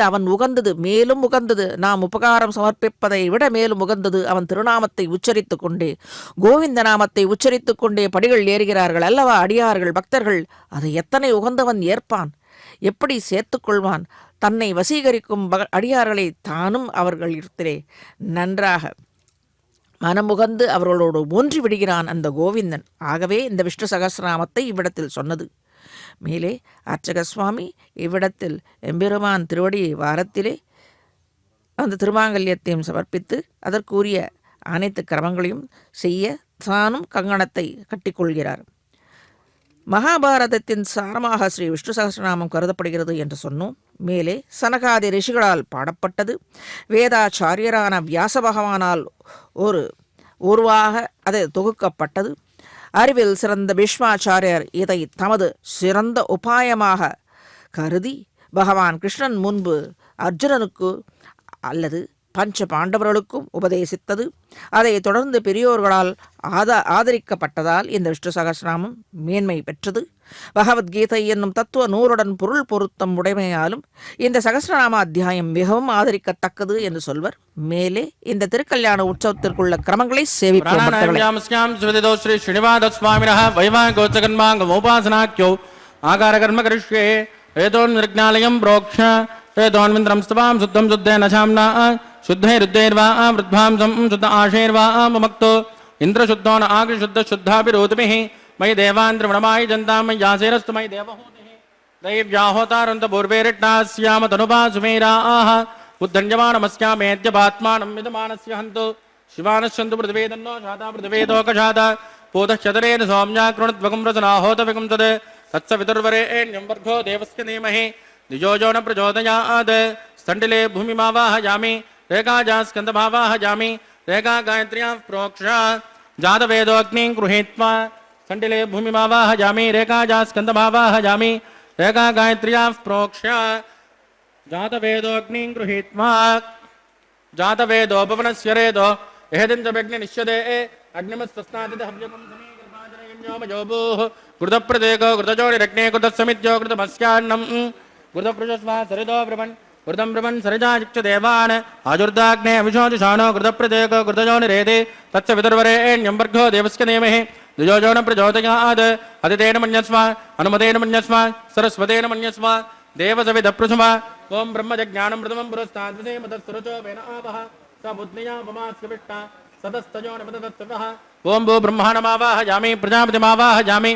அவன் உகந்தது மேலும் உகந்தது, நாம் உபகாரம் சமர்ப்பிப்பதை விட மேலும் உகந்தது அவன் திருநாமத்தை உச்சரித்து கொண்டே கோவிந்த நாமத்தை உச்சரித்து கொண்டே படிகள் ஏறுகிறார்கள் அல்லவா அடியார்கள் பக்தர்கள். அதை எத்தனை உகந்தவன் ஏற்பான், எப்படி சேர்த்துக்கொள்வான்? தன்னை வசீகரிக்கும் அடியார்களை தானும் அவர்களிடத்திலே நன்றாக மனமுகந்து அவர்களோடு ஒன்றி விடுகிறான் அந்த கோவிந்தன். ஆகவே இந்த விஷ்ணு சகஸ்ரநாமத்தை இவ்விடத்தில் சொன்னது. மேலே அர்ச்சக சுவாமி இவ்விடத்தில் எம்பெருமான் திருவடி வாரத்திலே அந்த திருமாங்கல்யத்தையும் சமர்ப்பித்து அதற்குரிய அனைத்து கிரமங்களையும் செய்ய தானும் கங்கணத்தை கட்டிக்கொள்கிறார். மகாபாரதத்தின் சாரமாக ஸ்ரீ விஷ்ணு சகஸ்ரநாமம் கருதப்படுகிறது என்று சொன்னோம். மேலே சனகாதி ரிஷிகளால் பாடப்பட்டது. வேதாச்சாரியரான வியாச பகவானால் ஒருவாக அது தொகுக்கப்பட்டது. அறிவில் சிறந்த பீஷ்மாச்சாரியர் இதை தமது சிறந்த உபாயமாக கருதி பகவான் கிருஷ்ணன் முன்பு அர்ஜுனனுக்கு அல்லது பஞ்ச பாண்டவர்களுக்கும் உபதேசித்தது. அதை தொடர்ந்து பெரியோர்களால் ஆதரிக்கப்பட்டதால் இந்த விஷ்ணு சகஸ்ரநாமம் மேன்மை பெற்றது. பகவத்கீதை என்னும் தத்துவ நூலுடன் பொருள் பொருத்தம் உடைமையாலும் இந்த சகஸ்ரநாம அத்தியாயம் மிகவும் ஆதரிக்கத்தக்கது என்று சொல்வர். மேலே இந்த திருக்கல்யாண உற்சவத்திற்குள்ள கிரமங்களை சேவிப்போம்.
வேதோன்விந்திரம் ஸ்தவாம் சுத்தம் சுத்தேன சாம்னா शुद्धैरुद्धैर्वा वृद्धांसं शुद्ध आशैर्वा ममक्तो इंद्रशुद्धो न आग्निशुद्ध शुद्धाभिरोतिभिः मयि देवान्द्रवणमायि जन्तां मय्यासेरस्तु मयि देवहूतिः दैव्याहोतारन्तपूर्वेरिट्टास्याम तनुपासुमेराः उद्धन्यमानमस्यामेद्यपात्मानं विदमानस्य हन्तु शिवानश्चन्तु पृथिवेदन्नो शाता पृथिवेदोकशाता पूतश्चतरेण सौम्या कृणुद्वगं रचनाहोतविगं तद् तत्सवितुर्वरेण्यं वर्गो देवस्य धीमहि द्विजो यो न प्रचोदयात् स्तण्डिले भूमिमावाहयामि रेखा स्कंदभावाहयामि रेखा गायत्र्यां प्रोक्षा जातवेदोऽग्निं गृहीत्वा स्तण्डिले भूमिमावाहयामि रेखा स्कंदभावाहयामि रेखा गायत्र्यां प्रोक्षा जातवेदोऽग्निं गृहीत्वा जातवेदो भुवनस्य रेदो यहदिन्द्रभग्नि निश्यदे अग्निमस्तस्नादिहव्यकं समीकल्पाजनयञ्जोमयोभूः कृतप्रदेको कृतजोनिरग्ने कृतसमिद्यो कृतमस्यान्नं कृतपृजस्वा सरिदो ब्रह्मन् कृतं ब्रह्मन् सरिजायुक्त देवान् आजुर्दाग्ने अविशोजुषाणो कृतप्रदेको कृतजोनिरेदे तस्य विदुर्वरेण्यं वर्गो देवस्य नेमहे द्विजोजोन प्रचोदयात् अदितेन मन्यस्व अनुमतेन मन्यस्व सरस्वतेन मन्यस्व देवसविदप्रसुमा ओम ब्रह्मज्ञानं प्रथमं पुरस्ताद्विदे मदस्सुरचो वेन आवः स बुद्धिया पमास्यविष्टा सदस्तजो नमदत्तवः ओम भू ब्रह्माणमावाहयामि प्रजापतिमावाहयामि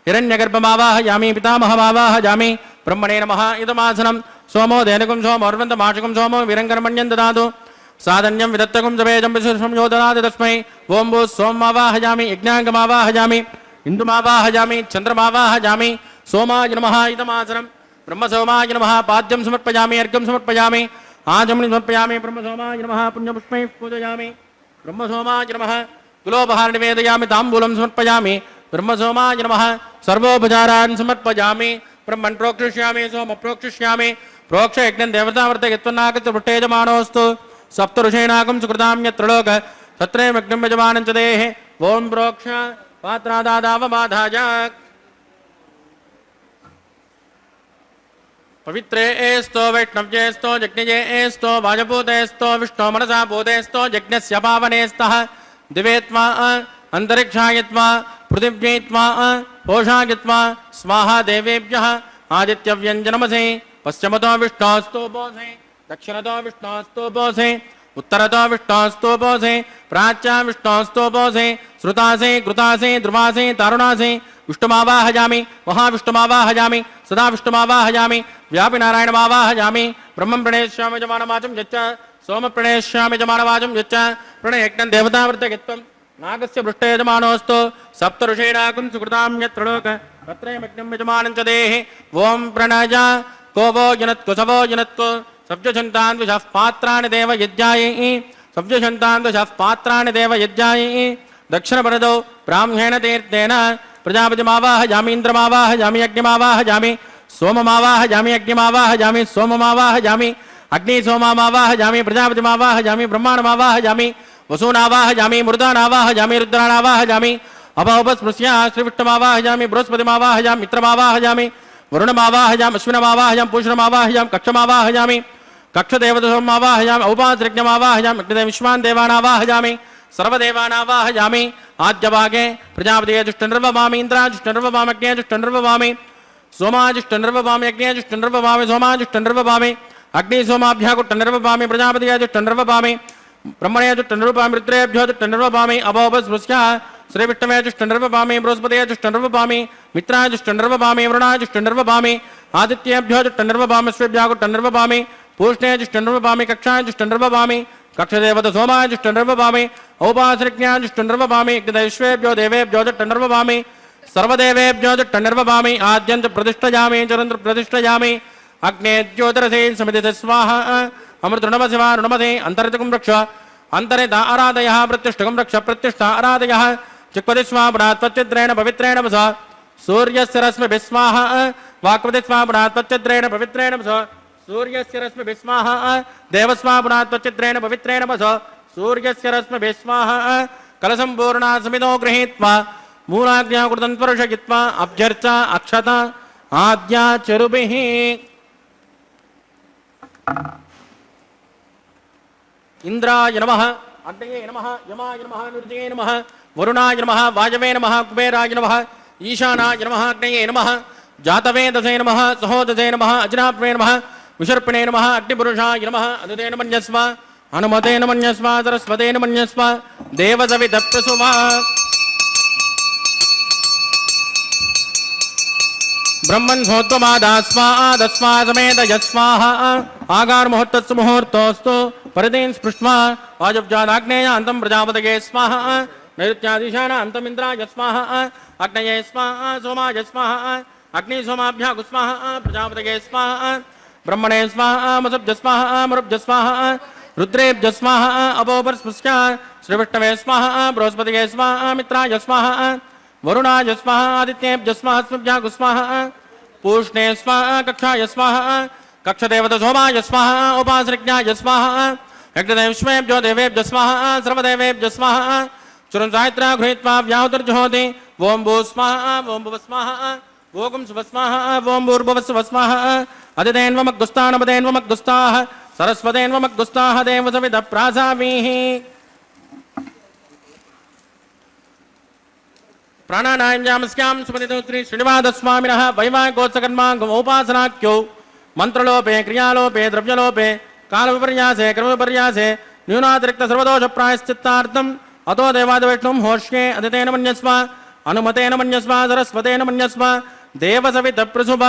हिरण्यगर्भमावाहयामि पितामहमावाहयामि ब्रह्मणे नमः इदमासनं सोमो धेनुकं सोमोर्वन्तमाशकं सोमो वीरङ्कर्मण्यं ददातु साधन्यं विदत्तकं जवेजं विशुष्मं योदनादि तस्मै ओम भू सोममावाहयामि यज्ञाङ्गमावाहयामि इन्दुमावाहयामि चन्द्रमावाहयामि सोमाय नमः इदमासनं ब्रह्मसोमाय नमः पाद्यं समर्पयामि अर्घ्यं समर्पयामि आचमनीं समर्पयामि ब्रह्मसोमाय नमः पुण्यपुष्पैः पूजयामि ब्रह्मसोमाय नमः कुलोपहार निवेदयामि ताम्बूलं समर्पयामि ब्रह्मसोमाय नमः सर्वोपचारान् समर्पयामि ब्रह्मन् प्रोक्षिष्यामि सोम प्रोक्षिष्यामि प्रोक्ष यज्ञं देवतावर्तयत्वन्नागस्य वृट्टेजमानोऽस्तु सप्तऋषीणाकं सुकृतां यत्र लोक तत्रैवग्निं यजमानं च देः ओं प्रोक्ष पात्रादादावमाधाय पवित्रे एस्तो वैष्णव्ये स्तो यज्ञये एस्तो वाजपूते स्तो विष्णो मनसा भूते स्तो यज्ञस्य पावने स्तः दिवेत्वा अंतरिक्षायत्वा पृथिव्यैत्वा पोषायत्वा स्वाहा देवेभ्यः आदित्यव्यञ्जनमसे पश्चिमतो विष्णोस्तु बोधे दक्षिणतो विष्णोस्तु बोधे उत्तरतो विष्णोस्तु बोधे प्राच्या विष्णोस्तु बोधे श्रुतासे कृतासे ध्रुवासे तारुणासे विष्णुमावाहयामि महाविष्णुमावाहयामि सदा विष्णुमावाहयामि व्यापि नारायणमावाहयामि ब्रह्मं प्रणेष्यामि यजमानवाचं यच्च सोम प्रणेष्यामि यजमानवाचं यच्च प्रणयज्ञं देवतावर्तयत्वं नागस्य पृष्ठे यजमानोऽस्तु सप्तऋषीणाकं सुकृतां यत्र लोक तत्रैवग्निं यजमानं च देः ओं प्रणय को वो युनत्को सब्जछन्तान् द्विषः पात्राणि देव यज्ञायै सब्जछन्तान् द्विषः पात्राणि देव यज्ञायै दक्षिणपरदौ ब्राह्मेण तीर्थेन प्रजापतिमावाहयामि इन्द्रमावाहयामि अग्निमावाहयामि सोममावाहयामि अग्निमावाहयामि सोममावाहयामि अग्निसोममावाहयामि प्रजापतिमावाहयामि ब्रह्माण्डमावाहयामि वसूनावाहयामि मृदानावाहयामि रुद्राणावाहयामि अभवस्पृश्य श्रीविष्णुमावाहयामि बृहस्पतिमावाहयामि मित्रमावाहयामि वरुणमावाहयामि अश्विनमावाहयामि पूषणमावाहयामि कक्षमावाहयामि कक्षदेवतसोममावाहयामि औपासृज्ञमावाहयामि विश्वान् देवानावाहयामि सर्वदेवानावाहयामि आद्यभागे प्रजापतिजुष्टनिर्ववामि इन्द्राजुष्टनिर्ववामि अग्नेजुष्टनिर्ववामि सोमाजुष्टनिर्ववामि अग्नेजुष्टनिर्ववामि सोमाजुष्टनिर्ववामि अग्निसोमाभ्याकुष्टनिर्ववामि प्रजापतिजुष्टनिर्ववामि ब्रह्मणेजुष्टनिर्ववामि रुद्रेभ्योजुष्टनिर्ववामि अभवस्पृश्य श्रीविष्णुवेजुष्टनिर्ववामि बृहस्पतिजुष्टनिर्ववामि मित्राजुष्टनिर्ववामि वरुणाजुष्टनिर्ववामि आदित्येभ्योजुष्टनिर्ववामि श्रीभ्याकुष्टनिर्ववामि पूष्णेजुष्टनिर्ववामि कक्षाजुष्टनिर्ववामि कक्षदेवत सोमाजुष्टनिर्ववामि औपासृज्ञाजुष्टनिर्ववामि विश्वेभ्यो देवेभ्यो जुष्टनिर्ववामि सर्वदेवेभ्यो जुष्टनिर्ववामि आद्यन्त प्रतिष्ठयामि चरन्त्र प्रतिष्ठयामि अग्ने ज्योतिरसे समिति स्वाहा अमृतृणमसि वा ऋणमसे अन्तर्जकं रक्ष अन्तरिता आराधयः प्रतिष्ठकं रक्ष प्रतिष्ठा आराधयः चिक्वति स्वापणात् त्वच्चिद्रेण पवित्रेण वसा सूर्यस्य रश्मिभिः स्वाहा वाक्वति स्वापणात् त्वच्चिद्रेण पवित्रेण वसा सूर्यस्य रश्मिभिः स्वाहा देवस्वापणात् त्वच्चिद्रेण पवित्रेण वसा सूर्यस्य रश्मिभिः स्वाहा कलसम्पूर्णा समितो गृहीत्वा मूलाज्ञा कृतं स्पर्शयित्वा अभ्यर्चा अक्षता आद्या चरुभिः इंद्राय नमः अग्नये नमः यमाय नमः नृतये नमः वरुणाय नमः वायवे नमः कुबेराय नमः ईशानाय नमः अग्नये नमः जातवेदसे नमः सहोदसे नमः अजनाप्रे नमः विशर्पिणे नमः अग्निपुरुषाय नमः अनुतेन मन्यस्व हनुमतेन मन्यस्व सरस्वतेन मन्यस्व देवसविदप्रसुवा ब्रह्मन् सोत्वमादास्वा समेत यस्वाहा आगार मुहूर्तस्सु मुहूर्तोऽस्तु परिदीन् स्पृष्ट्वा वाजब्जादाग्नेय अन्तं प्रजापतये स्वाहा नैऋत्यादिशान अन्तं इन्द्राय स्वाहा अग्नये स्वाहा सोमाय स्वाहा अग्निसोमाभ्यां स्वाहा प्रजापतये स्वाहा ब्रह्मणे स्वाहा मसुभ्य स्वाहा मरुभ्य स्वाहा रुद्रेभ्य स्वाहा अपोपस्पृश्य श्रीविष्णवे स्वाहा बृहस्पतये स्वाहा मित्राय स्वाहा वरुणाय स्वाहा आदित्येभ्य स्वाहा स्वाहा पूष्णे स्वाहा कक्षाय स्वाहा कक्षदेवत सोमाय स्वाहा उपासृज्ञाय स्वाहा यज्ञदेवेभ्यो देवेभ्यो स्वाहा सर्वदेवेभ्यो स्वाहा चुरं सायत्रा गृहीत्वा व्याहुतिर्जुहोति ओम भू स्वाहा ओम भुव स्वाहा ओम शुभ स्वाहा ओम भूर्भुवस्सुव स्वाहा अदितेन्वमग्गुस्तानपदेन्वमग्गुस्ताः सरस्वतेन्वमग्गुस्ताः देवसविदः प्रासामीः प्राणानायम्यामस्यां सुपतितो श्री श्रीनिवासस्वामिनः वैवाहिकोत्सकर्माङ्गोपासनाख्यो मंत्रलोपे क्रियालोपे द्रव्यलोपे कालविपर्यासे क्रमविपर्यासे न्यूनातिरिक्त सर्वदोष प्रायश्चित्तार्थम अतो देवादिविष्णुं होष्ये अदितेन मन्यस्व अनुमतेन मन्यस्व सरस्वतेन मन्यस्व देवसवितः प्रसुभ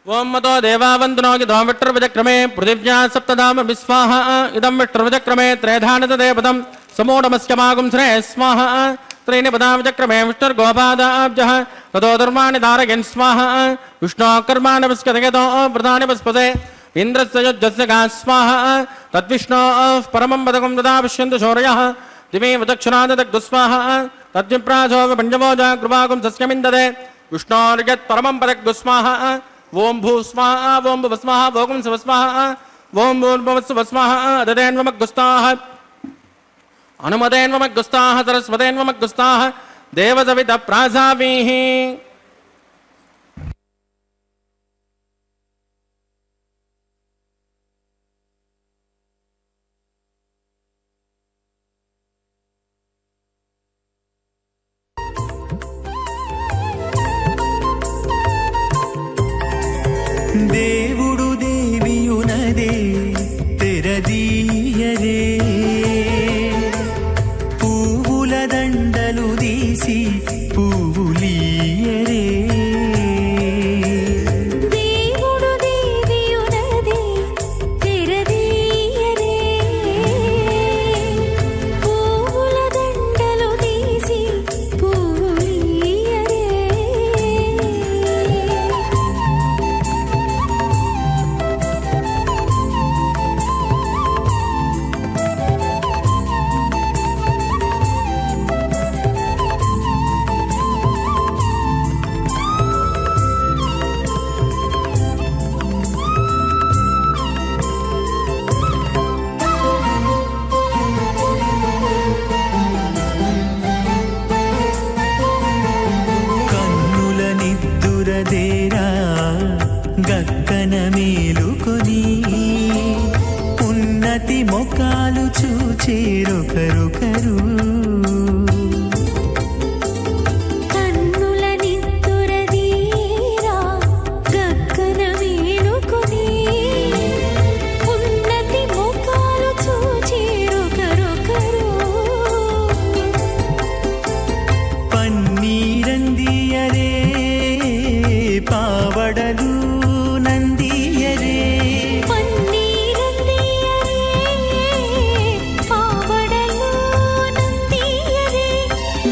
ओम मतो देवावन्दनो गिदो विष्णुर्विचक्रमे पृथिव्या सप्तधाम विस्वाहा इदं विष्णुर्विचक्रमे त्रयधानत देवतं समूढमस्यमागुं श्रेय स्वाहा त्रीणि पदाविचक्रमे विष्णुर्गोपादाब्जः ततो धर्माणि धारयन् स्वाहा विष्णोकर्माणि पश्यतगतो व्रतानि पस्पते इन्द्रस्य युज्यस्य गा स्वाहा तद्विष्णोः परमं पदकं तदा पश्यन्तु शौर्यः दिमेव दक्षिणादग्धु स्वाहा तद्विप्रासो पञ्चमोजा कृपाकुं सस्यमिन्दते विष्णोर्यत् परमं पदग्धु स्वाहा ओम भू स्वाहा ओम भुव स्वाहा ओम शुभ स्वाहा ओम भूर्भुवस्सुव स्वाहा ददेन्वमग्गुस्ताः अनुमतेन्वमग्गुस्ताः सरस्वतेन्वमग्गुस्ताः देवसवितः प्रासामीः
దేవుడు దేవియునదే తెరదీయరే పువ్వుల దండలు తీసి పువ్వులీయరే
దేవుడు దేవియునదే తెరదీయరే పువ్వుల దండలు తీసి పువ్వులీయరే
కన్నుల నిద్దురదేరా గక్కన మేలుకొని ఉన్నతి మొకాలు చూచేరొకరొకరు
కన్నుల నిద్దురదీరా గక్కన మేలుకొని ఉన్నతి ముఖాలు చూచేరొకరొకరు
పన్నీరందియరే పావడలు నందియరే
పన్నీరందియరే పావడలు నందియరే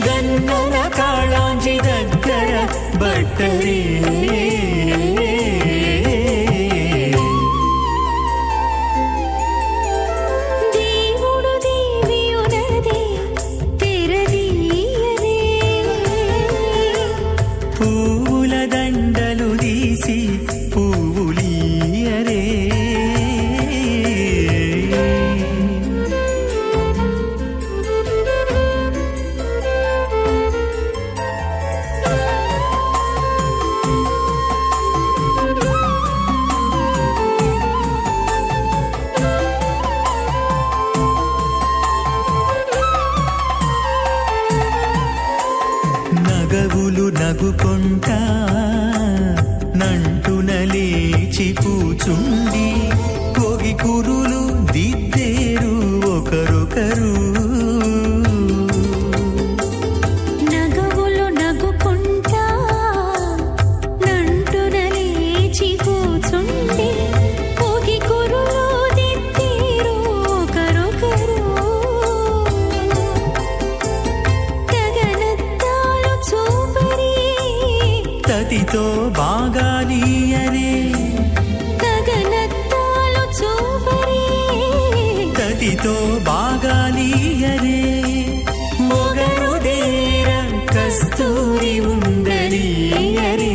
గన్నన కాళాంజి దగ్గర బట్టరే
దేవుడు దేవియునదే తెరదీయరే
పువ్వుల దండలు తీసి పువ్వులీయరే నగవులు నగుకొంటా నంటున లేచి కూచుండి కోగి కురులు దిద్దేరు ఒకరొకరు
నగవులు నగుకుంటా నంటున లేచి కూచుండి పోగి కురులు దిద్దేరు ఒకరొకరు గగనత్తాలు చూపరి
తతితో బాగాలీయరే
గగనత్తాలు చూపరి
తతితో బాగాలీయరే మొగరు దేర కస్తూరి ఉండలీయరే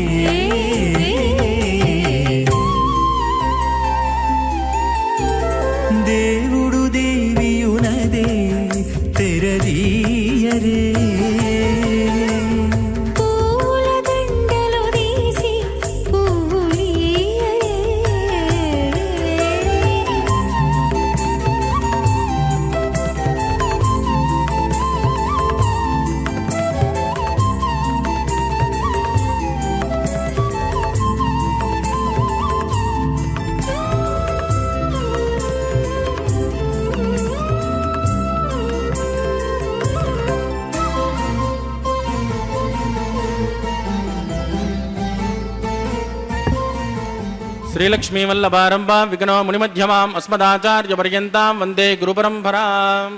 श्रीलक्ष्मीवल्लभारम्भां विघ्नो मुनिमध्यमाम् अस्मदाचार्यपर्यन्तां वन्दे गुरुपरम्पराम्।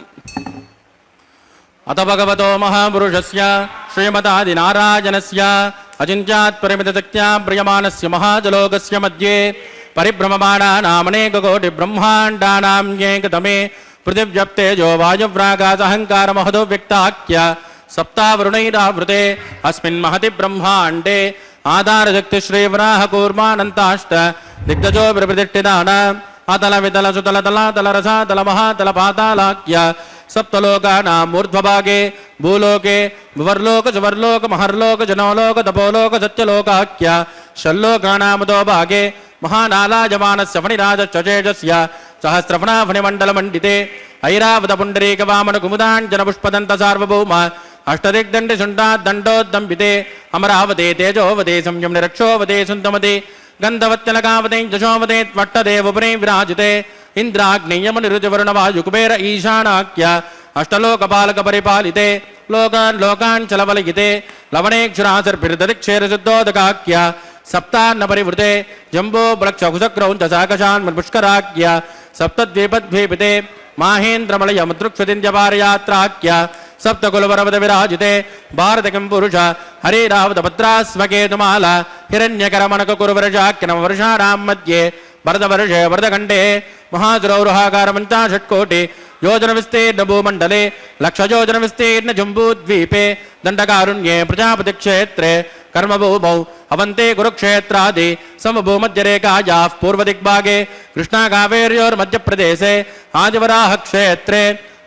अथ भगवतो महापुरुषस्य श्रीमदादिनारायणस्य अचिन्त्यात्परिमितशक्त्या प्रियमाणस्य महाजलोकस्य मध्ये परिभ्रममाणानामनेककोटिब्रह्माण्डानां येकतमे पृथिव्यप्तेजो वायुव्रागासहङ्कारमहदो व्यक्ताख्य सप्तावरुणैरावृते अस्मिन् महति ब्रह्माण्डे आधारशक्तिश्रीवराहकूर्मानन्ताष्ट दिग्गजो प्रतिष्ठितानाम् अतल वितल सुतल तलातल रसातल महातल पातालाख्य सप्तलोकानाम् ऊर्ध्वभागे भूलोके भुवर्लोक सुवर्लोक महर्लोक जनोलोक तपोलोक सत्यलोकाख्य षल्लोकानामतो भागे महानालायमानस्य फणिराजश्चेजस्य सहस्रफणाफणिमण्डलमण्डिते ऐरावतपुण्डरीकवामनकुमुदाञ्जनपुष्पदन्त सार्वभौम अष्टदिग्दण्डिशुण्डाद्दण्डोद्दम्बिते अमरावते तेजोवते संयम निरक्षोवते सुन्दमते गन्धवत्यलकावते जशोवते त्वट्टदेवपुरे विराजिते इन्द्राग्नेयमनिरुचवरुणवायुकुबेर ईशानाख्य अष्टलोकपालकपरिपालिते लोकान् लोकान् चलवलयिते लवणेक्षुरासर्भिर्दरिक्षेरशुद्धोदकाख्य सप्तान्नपरिवृते जम्बो बलक्षकुशक्रौञ्चसाकशान्मन्पुष्कराख्य सप्तद्वीपद्वीपिते माहेन्द्रमलयमुद्रुक्षुतिन्द्यपारयात्राख्य सप्तकुलवरवद विराजिते भारतकिं पुरुष हरिरावतभद्रास्वकेतुमाल हिरण्यकरमणककुरुवर्षाख्यनववर्षाणां मध्ये भरतवर्षे भरतखण्डे महासुरौरुहाकारपञ्चाशत्कोटि योजनविस्तीर्णभूमण्डले लक्षयोजनविस्तीर्णजम्बूद्वीपे दण्डकारुण्ये प्रजापतिक्षेत्रे कर्मभूमौ अवन्ते कुरुक्षेत्रादि समभूमध्यरेखायाः पूर्वदिग्भागे कृष्णाकावेर्योर्मध्यप्रदेशे आदिवराहक्षेत्रे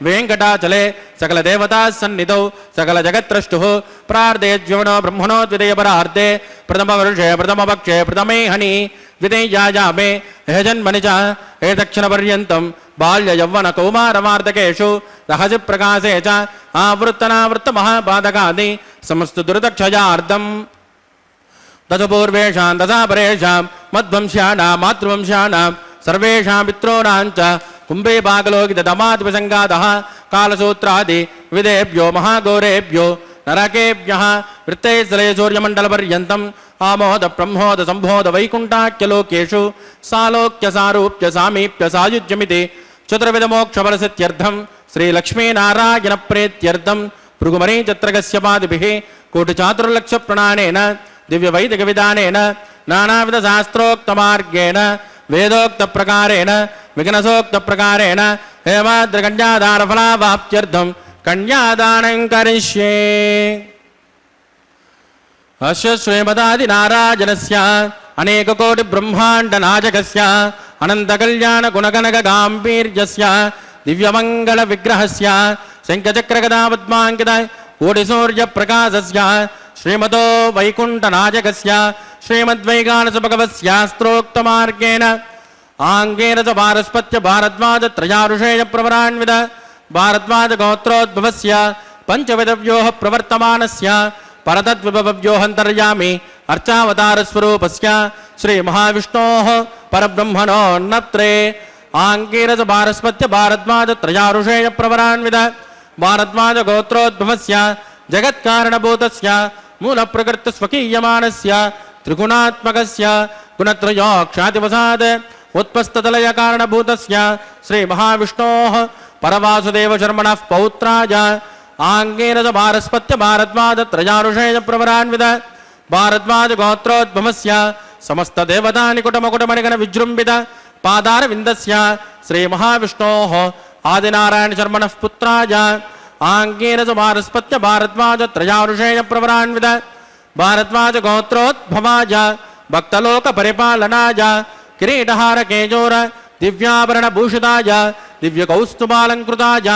वेङ्कटाचले सकलदेवतासन्निधौ सकलजगत्त्रष्टुः प्रार्धेद्युवनो ब्रह्मणो द्वितीयपरार्धे प्रथमवर्षे प्रथमपक्षे प्रथमे हनि द्वितीयायामे ह्यजन्मनि च एतक्षणपर्यन्तं बाल्ययौवनकौमारवार्धकेषु रहसि प्रकाशे च आवृत्तनावृत्तमहापादकादि समस्तदुरितक्षयार्धम् दशपूर्वेषां दशापरेषां मध्वंश्यानां मातृवंश्यानां सर्वेषां पितॄणां च कुम्भे भागलोकितदमादिपसङ्गातः कालसूत्रादि विदेभ्यो महाघोरेभ्यो नरकेभ्यः वृत्तैस्सले सूर्यमण्डलपर्यन्तम् आमोद ब्रह्मोद सम्भोद वैकुण्ठाख्यलोकेषु सालोक्य सारूप्य सामीप्य सायुज्यमिति चतुर्विधमोक्षफलसिद्ध्यर्थं श्रीलक्ष्मीनारायणप्रीत्यर्थं भृगुमरीचत्रकस्यपादिभिः कोटिचातुर्लक्षप्रणानेन दिव्यवैदिकविधानेन नानाविधशास्त्रोक्तमार्गेण वेदोक्तप्रकारेण विघ्नसोक्तप्रकारेण हेमाद्रकन्यादानफलावाप्त्यर्थं कन्यादानं करिष्ये। अस्य श्रीमदादिनारायणस्य अनेककोटिब्रह्माण्डनायकस्य अनन्तकल्याणगुणगणकगाम्भीर्यस्य दिव्यमङ्गलविग्रहस्य शङ्खचक्रगदापद्माङ्कित कोटिसूर्यप्रकाशस्य श्रीमतो वैकुण्ठनायकस्य श्रीमद्वैगानसभगवत्स्यास्त्रोक्तमार्गेण आङ्गेन च पारस्पत्य भारद्वाजत्रयाऋषेयप्रवरान्वित भारद्वाजगोत्रोद्भवस्य पञ्चविधव्योः प्रवर्तमानस्य परतद्विभवव्योऽन्तर्यामि अर्चावतारस्वरूपस्य श्रीमहाविष्णोः परब्रह्मणोन्नत्रे आङ्गेन च पारस्पत्य भारद्वाजत्रयाऋषेयप्रवरान्वित भारद्वाजगोत्रोद्भवस्य जगत्कारणभूतस्य मूलप्रकृतिस्वकीयमानस्य त्रिगुणात्मकस्य गुणत्रयोक्षातिवसात् उत्पस्ततलयकारणभूतस्य श्रीमहाविष्णोः परवासुदेवशर्मणः पौत्राय आङ्गेन च भारस्पत्य भारद्वाजत्रयाऋषेयप्रवरान्वित भारद्वाजगोत्रोद्भवस्य समस्तदेवतानिकुटमकुटमणिगणविजृम्भित पादारविन्दस्य श्रीमहाविष्णोः आदिनारायणशर्मणः पुत्राय आङ्गेन च भारस्पत्य भारद्वाजत्रयाऋषेयप्रवरान्वित भारद्वाजगोत्रोद्भवाय भक्तलोकपरिपालनाय किरीटहारकेजोर दिव्याभरणभूषिताय दिव्यकौस्तुभालङ्कृताय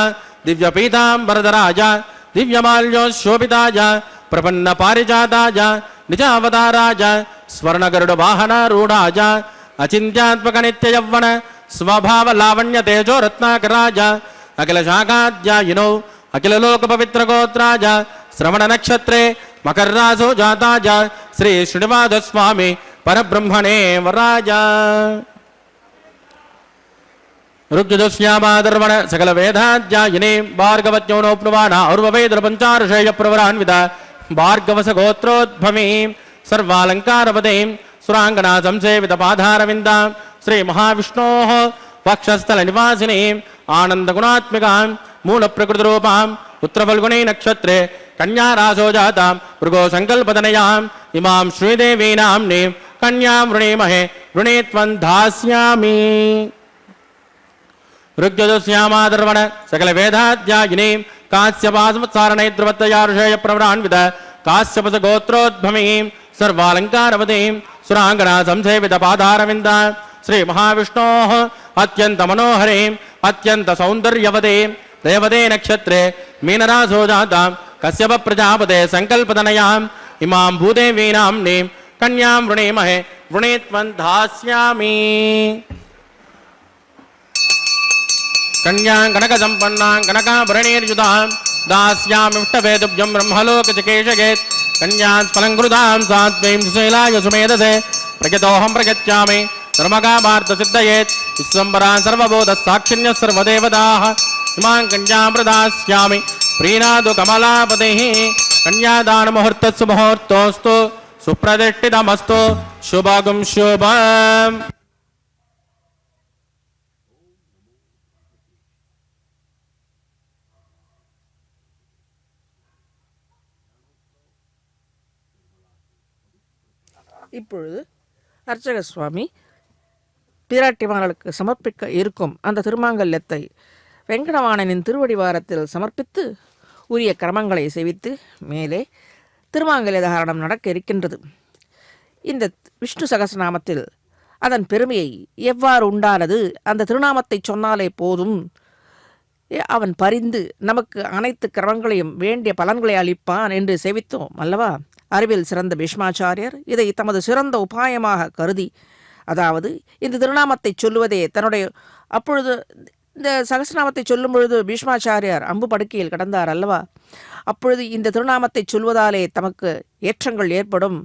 दिव्यपीताम्बरधराय दिव्यमाल्योशोभिताय प्रपन्नपारिजाताय निजावताराय स्वर्णगरुडवाहनारूढाय अचिन्त्यात्मकनित्ययौवन स्वभावलावण्यतेजोरत्नाकराय अखिलशाखाध्यायिनौ अखिललोकपवित्रगोत्राय श्रवणनक्षत्रे मकररासो जाताय श्री श्रीनिवासस्वामी परब्रह्मणे वराय ऋग्यजुष्यामादर्वण सकलवेदाध्यायिने भार्गवत्योनोप्नुवाना और्ववेदपञ्चाऋषेयप्रवरान्वित भार्गवसगोत्रोद्भवीं सर्वालङ्कारवतीं सुरांगना संसेवित पाधारविंदां श्री महाविष्णोः वक्षस्थल निवासिनीं आनंद गुणात्मिकां मूल प्रकृति रूपां उत्तरफल्गुनी नक्षत्रे कन्या रासो जातां भृगो संकल्पतनयां इमां श्रीदेवी नाम्नीं कन्यां वृणीमहे वृणीत्वं धास्यामि ऋग्यजुश्यामादर्वण सकल वेदाध्यायिनीं काश्यपासमुत्सारणैद्रवत्तयारुषेय प्रवरान्वित काश्यपस गोत्रोद्भवीं सर्वालङ्कारवतीं सुरांगना संसेवित पादारविन्दां श्री महाविष्णोः अत्यंत मनोहरीं अत्यंत सौन्दर्यवतीं रेवते नक्षत्रे मीनरासो जातां कश्यप प्रजापते संकल्पतनयाम् इमां भूदेवी नाम्नीं कन्यां वृणीमहे वृणीत्वं धास्यामि कन्यां कनकसम्पन्नां कनकाभरणैर्युतां दास्यामिष्टभेदुभ्यं ब्रह्मलोकचिकेशयेत् कन्यां स्फलङ्कृतां सात्वीं सुशीलाय सुमेधसे प्रयतोऽहं प्रयच्छामि धर्मकामार्थसिद्धयेत् विश्वम्बरा सर्वबोधसाक्षिण्यः सर्वदेवताः इमां कन्यां प्रदास्यामि प्रीणादु कमलापतिः कन्यादानमुहूर्तस्सु मुहूर्तोऽस्तु सुप्रतिष्ठितमस्तु शुभगुं शुभम्
இப்பொழுது அர்ச்சக சுவாமி பிராட்டிமார்களுக்கு சமர்ப்பிக்க இருக்கும் அந்த திருமாங்கல்யத்தை வெங்கடவாணனின் திருவடிவாரத்தில் சமர்ப்பித்து உரிய கிரமங்களை செவித்து மேலே திருமாங்கல்ய தாரணம் நடக்க இருக்கின்றது. இந்த விஷ்ணு சகஸ்ரநாமத்தில் அதன் பெருமையை எவ்வாறு உண்டானது, அந்த திருநாமத்தை சொன்னாலே போதும் அவன் பரிந்து நமக்கு அனைத்து கிரமங்களையும் வேண்டிய பலன்களை அளிப்பான் என்று செவித்தோம் அல்லவா. அறிவில் சிறந்த பீஷ்மாச்சாரியர் இதை தமது சிறந்த உபாயமாக கருதி, அதாவது இந்த திருநாமத்தை சொல்லுவதே தன்னுடைய, அப்பொழுது இந்த சகஸ்ரநாமத்தை சொல்லும் பொழுது பீஷ்மாச்சாரியார் அம்பு படுக்கையில் கடந்தார் அல்லவா. அப்பொழுது இந்த திருநாமத்தை சொல்வதாலே தமக்கு ஏற்றங்கள் ஏற்படும்,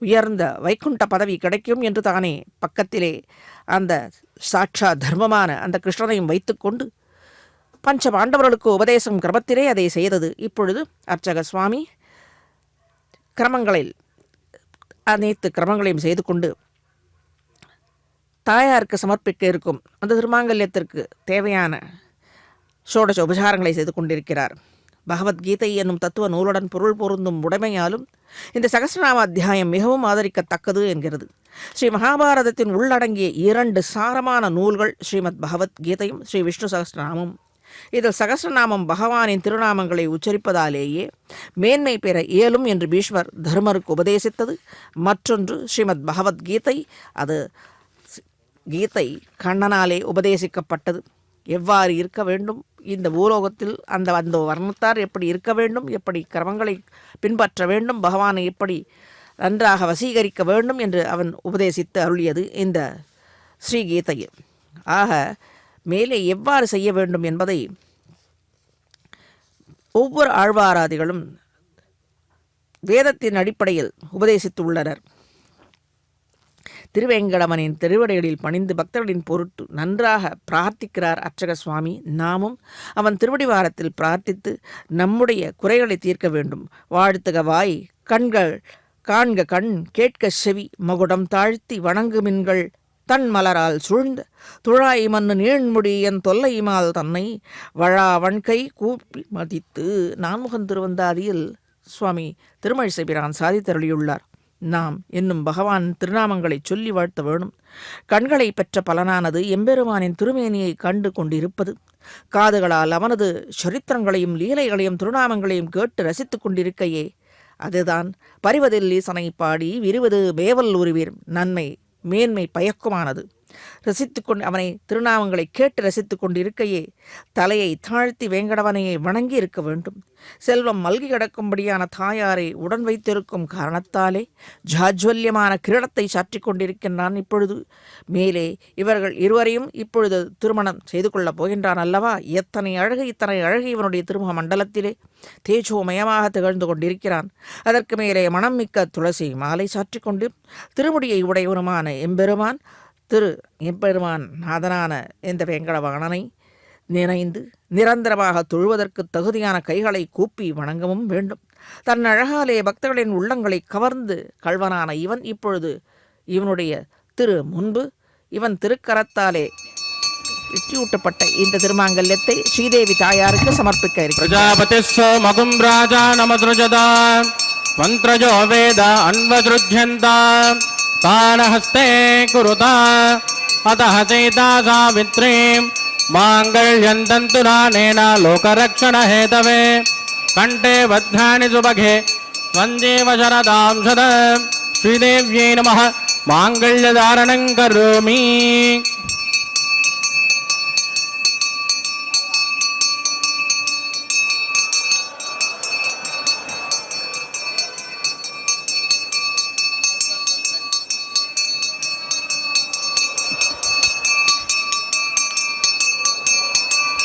உயர்ந்த வைகுண்ட பதவி கிடைக்கும் என்று தானே பக்கத்திலே அந்த சாட்சா தர்மமான அந்த கிருஷ்ணனையும் வைத்துக்கொண்டு பஞ்ச பாண்டவர்களுக்கு உபதேசம் கிரமத்திலே அதை செய்தது. இப்பொழுது அர்ச்சக சுவாமி கிரமங்களில் அனைத்து கிரமங்களையும் செய்து கொண்டு தாயாருக்கு சமர்ப்பிக்க இருக்கும் அந்த திருமாங்கல்யத்திற்கு தேவையான ஷோடச உபசாரங்களை செய்து கொண்டிருக்கிறார். பகவத்கீதை என்னும் தத்துவ நூலுடன் பொருள் பொருந்தும் உடைமையாலும் இந்த சகஸ்ரநாம அத்தியாயம் மிகவும் ஆதரிக்கத்தக்கது என்கிறது. ஸ்ரீ மகாபாரதத்தின் உள்ளடங்கிய 2 சாரமான நூல்கள் ஸ்ரீமத் பகவத்கீதையும் ஸ்ரீ விஷ்ணு சகஸ்ரநாமம். இதில் சகஸ்ரநாமம் பகவானின் திருநாமங்களை உச்சரிப்பதாலேயே மேன்மை பெற இயலும் என்று பீஷ்மர் தர்மருக்கு உபதேசித்தது. மற்றொன்று ஸ்ரீமத் பகவத்கீதை, அது கீதை கண்ணனாலே உபதேசிக்கப்பட்டது. எவ்வாறு இருக்க வேண்டும் இந்த பூலோகத்தில், அந்த வர்ணத்தார் எப்படி இருக்க வேண்டும், எப்படி கிரமங்களை பின்பற்ற வேண்டும், பகவானை எப்படி நன்றாக வசீகரிக்க வேண்டும் என்று அவன் உபதேசித்து அருளியது இந்த ஸ்ரீகீதையில். ஆக மேலே எவ்வாறு செய்ய வேண்டும் என்பதை ஒவ்வொரு ஆழ்வாராதிகளும் வேதத்தின் அடிப்படையில் உபதேசித்துள்ளனர். திருவேங்கடவனின் திருவடிகளில் பணிந்து பக்தர்களின் பொருட்டு நன்றாக பிரார்த்திக்கிறார் அர்ச்சக சுவாமி. நாமும் அவன் திருவடிவாரத்தில் பிரார்த்தித்து நம்முடைய குறைகளை தீர்க்க வேண்டும். வாழ்த்துக வாய், கண்கள் காண்க கண், கேட்க செவி, மகுடம் தாழ்த்தி வணங்குமின்கள் தன் மலரால் சூழ்ந்த துழாய் மண்ணு நீழ்முடி என் தொல்லைமால் தன்னை வழா வன்கை கூப்பி மதித்து நான்முகன் திருவந்தாதியில் சுவாமி திருமழிசைபிரான் சாதித்தருளியுள்ளார். நாம் என்னும் பகவான் திருநாமங்களை சொல்லி வாழ்த்த வேணும். கண்களை பெற்ற பலனானது எம்பெருமானின் திருமேனியை கண்டு கொண்டிருப்பது. காதுகளால் அவனது சரித்திரங்களையும் லீலைகளையும் திருநாமங்களையும் கேட்டு ரசித்து கொண்டிருக்கையே அதுதான் பரிவதில் ஈசனை பாடி விரிவது மேவல் உருவீர் நன்மை மேன்மை பயக்குமானது. அவனை திருநாமங்களை கேட்டு ரசித்து கொண்டிருக்கையே தலையை தாழ்த்தி வேங்கடவனையை வணங்கி இருக்க வேண்டும். செல்வம் மல்கி கிடக்கும்படியான தாயாரை உடன் வைத்திருக்கும் காரணத்தாலே ஜாஜ்வல்யமான கிரீடத்தை சாற்றிக் கொண்டிருக்கின்றான். இப்பொழுது மேலே இவர்கள் இருவரையும் இப்பொழுது திருமணம் செய்து கொள்ளப் போகின்றான் அல்லவா. இத்தனை அழகு இவனுடைய திருமுக மண்டலத்திலே தேஜோமயமாக திகழ்ந்து கொண்டிருக்கிறான். அதற்கு மேலே மனம் மிக்க துளசி மாலை சாற்றிக் கொண்டு திருமுடியை உடையவனுமான எம்பெருமான் எம்பெருமான் நாதனான இந்த வேங்கடவாணனை நினைந்து நிரந்தரமாக தொழுவதற்கு தகுதியான கைகளை கூப்பி வணங்கவும் வேண்டும். தன் அழகாலே பக்தர்களின் உள்ளங்களை கவர்ந்து கள்வனான இவன் இப்பொழுது இவனுடைய முன்பு இவன் திருக்கரத்தாலே இட்டியூட்டப்பட்ட இந்த திருமாங்கல்யத்தை ஸ்ரீதேவி தாயாருக்கு சமர்ப்பிக்க இருக்கிறார்.
பிரஜாபதிஸ்ஸோ மகும் ராஜா நமத்ருஜதா மந்த்ரஜோ வேத அன்வஜ்ருஜ்யந்தா தானஹஸ்தே குருதா அதஹ சீதா சாவித்ரீம் மாங்கல்யந்தந்து நானேன லோகரக்ஷண ஹேதவே கண்டே பத்ராணி சுபகே ஸ்வஞ்சேவ சரதாம் சதம் ஸ்ரீதேவ்யை நமः மாங்கல்யதாரணம் கரோமி.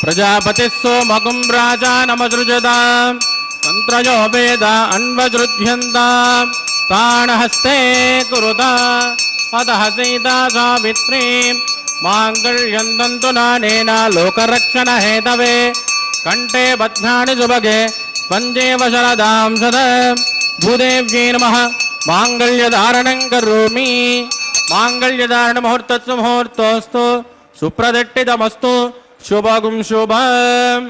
प्रजापतिस्सो मगुं राजा नमसृजदा मन्त्रयो वेद अन्वजृध्यन्ता ताणहस्ते कुरुता अतः सीता सावित्रीं माङ्गल्यन्तन्तु नानेन लोकरक्षण हेतवे कण्ठे बध्नानि सुभगे पञ्चेव शरदां सदं भूदेव्यै नमः माङ्गल्यधारणं करोमि. माङ्गल्यधारणमुहूर्तस्सु मुहूर्तोऽस्तु सुप्रदट्टितमस्तु शुभगुं शुभम्.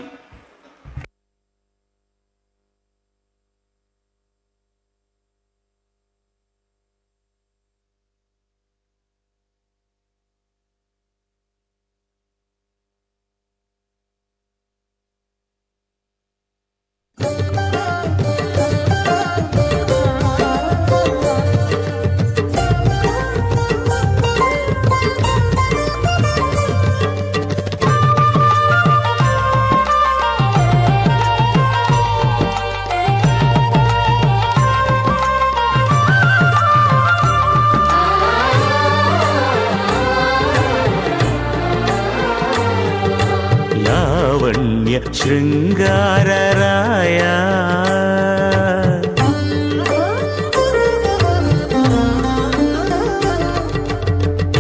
शृङ्गारराया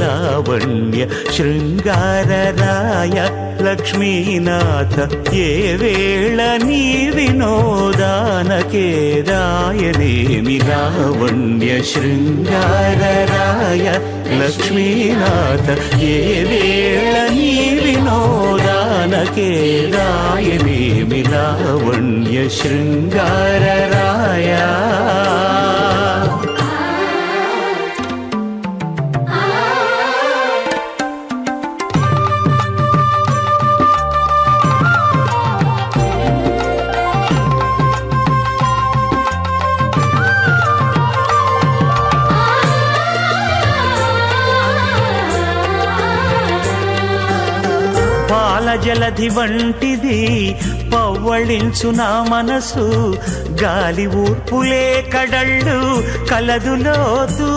लावण्य शृङ्गारराय लक्ष्मीनाथ ये वेळ नी विनोदानके रायनेमि. लावण्य शृङ्गारराय लक्ष्मीनाथ ये वेळ नी विनोदानके रायनेमि. लावण्य शृङ्गारराय జలధి వంటిది పవ్వళించు నా మనసు గాలి ఊర్పులే కడళ్ళు కలదు లోతు.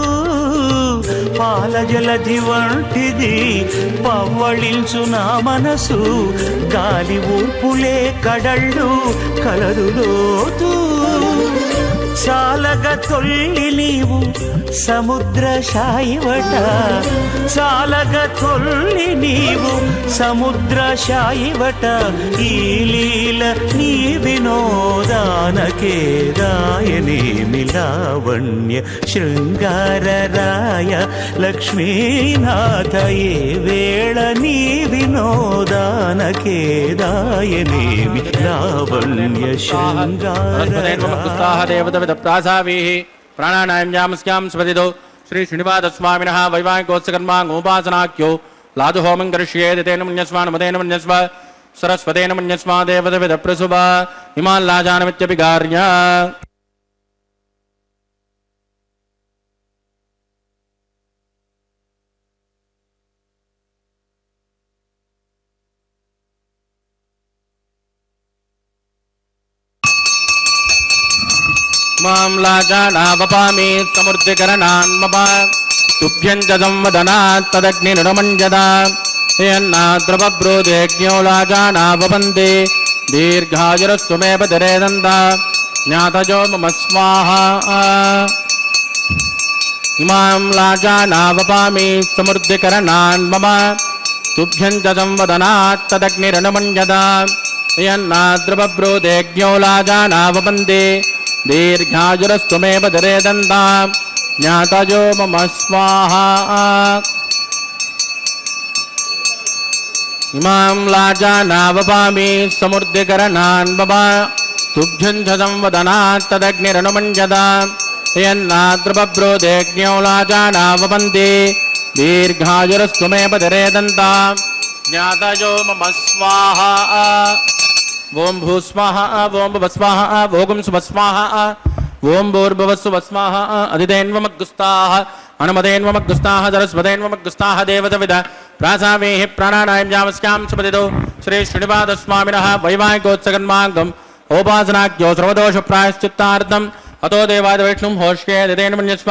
పాల జలధి వంటిది పవ్వళించు నా మనసు గాలి ఊర్పులే కడళ్ళు కలదు లోతు. చాలగ తొల్లి నీవు సముద్ర శాయివట చాలగ తొల్లి నీవు సముద్ర శాయివట. ఈ లీల నీ వినోదానకే రాయనేమి. లావణ్య శృంగారరాయ లక్ష్మీనాథ ఏ వేళ నీ వినోదానకే రాయనేమి. లావణ్య శృంగార
प्रासाभिः प्राणानां यामस्यां स्मृतिदो श्री श्रीनिवासस्वामिनः वैवाहिकोत्सकर्माङ्गोपासनाख्यो लादुहोमं करिष्येत्. तेन मन्यस्मान् मदेन मन्यस्व सरस्वतेन मन्यस्मा देवदविदप्रसुभ इमान् लाजानमित्यभिगार्य. मां लाजानावपामि समृद्धिकरणान् मम तुभ्यं च संवदनात् तदग्निर्नमञ्जदा. यन्नाद्रवब्रूदेज्ञो लाजानावपन्ति दीर्घायुरस्तु मे पतिरेदन्ता ज्ञातजो मम स्वाहा. इमां लाजानावपामि समृद्धिकरणान् मम तुभ्यं च संवदनात् तदग्निर्नमञ्जदा. यन्नाद्रवब्रूदेज्ञो लाजानावपन्ति दीर्घायुरस्तु मे पतिरेदन्ता ज्ञातयो मम स्वाहा इमां लाजानावपामि समुद्रकरणान् मम तुभ्यं च संवदनात् तदग्निरनुमञ्जता यन्नाद्रबब्रोदेज्ञो लाजानावपन्ति दीर्घायुरस्तु मे पदरे दन्ता ज्ञातयो मम स्वाहा ओम भूस्वाहा ओम भवस्वाहा ओम सुभस्वाहा ओम भूर्भुवस्सुभस्वाहा अधिदेन्वमग्गुस्ताः अनुमदेन्वमग्गुस्ताः सरस्वतेन्वमग्गुस्ताः देवतविद प्रासावेः प्राणानायं यावस्यां सुपतितो श्री श्रीनिवासस्वामिनः वैवाहिकोत्सकन्मार्गम् उपासनाख्यो सर्वदोषप्रायश्चित्तार्थम् अतो देवाद वैष्णुं होष्ये अधिदेन मन्यस्व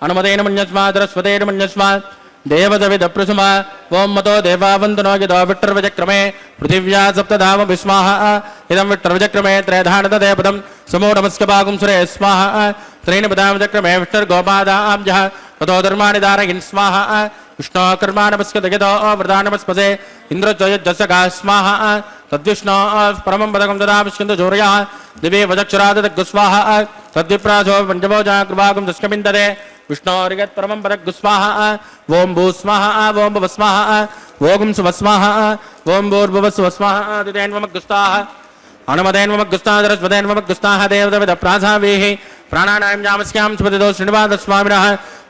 अनुमदेन मन्यस्व सरस्वतेन मन्यस्व देवतविदप्रसुम ओम मतो देवावन्दनो यदो विट्टर्वचक्रमे पृथिव्या सप्तधाम विस्माः इदं विट्टर्वचक्रमे त्रयधानतदेपदं समो नमस्कपागुं सुरे स्वाहा त्रीणिपदां चक्रमे विष्टर्गोपादाब्जः ततो धर्माणि धारयिन् स्वाहा विष्णो कर्माणपस्कदयतो वृदानमस्पदे इन्द्रजयज्जसका स्वाहा तद्विष्णो परमं पदकं तदा विष्णु जोर्यः दिवे वदक्षरादग्गुस्वाहा तद्विप्रासो पञ्चभोजा कृपागुं दशकमिन्दते विष्णोरिगत परमं पदग्गुस्वाहा ओम भूस्वाहा ओम भवस्वाहा ओम सुवस्वाहा ओम भूर्भुवस्सुवस्वाहा दिदेन्वमग्गुस्ताः अनुमदेन्वमग्गुस्ताः सरस्वतेन्वमग्गुस्ताः देवतविदप्रासावेः प्राणानायं यामस्यां सुपतितो श्रीनिवासस्वामिनः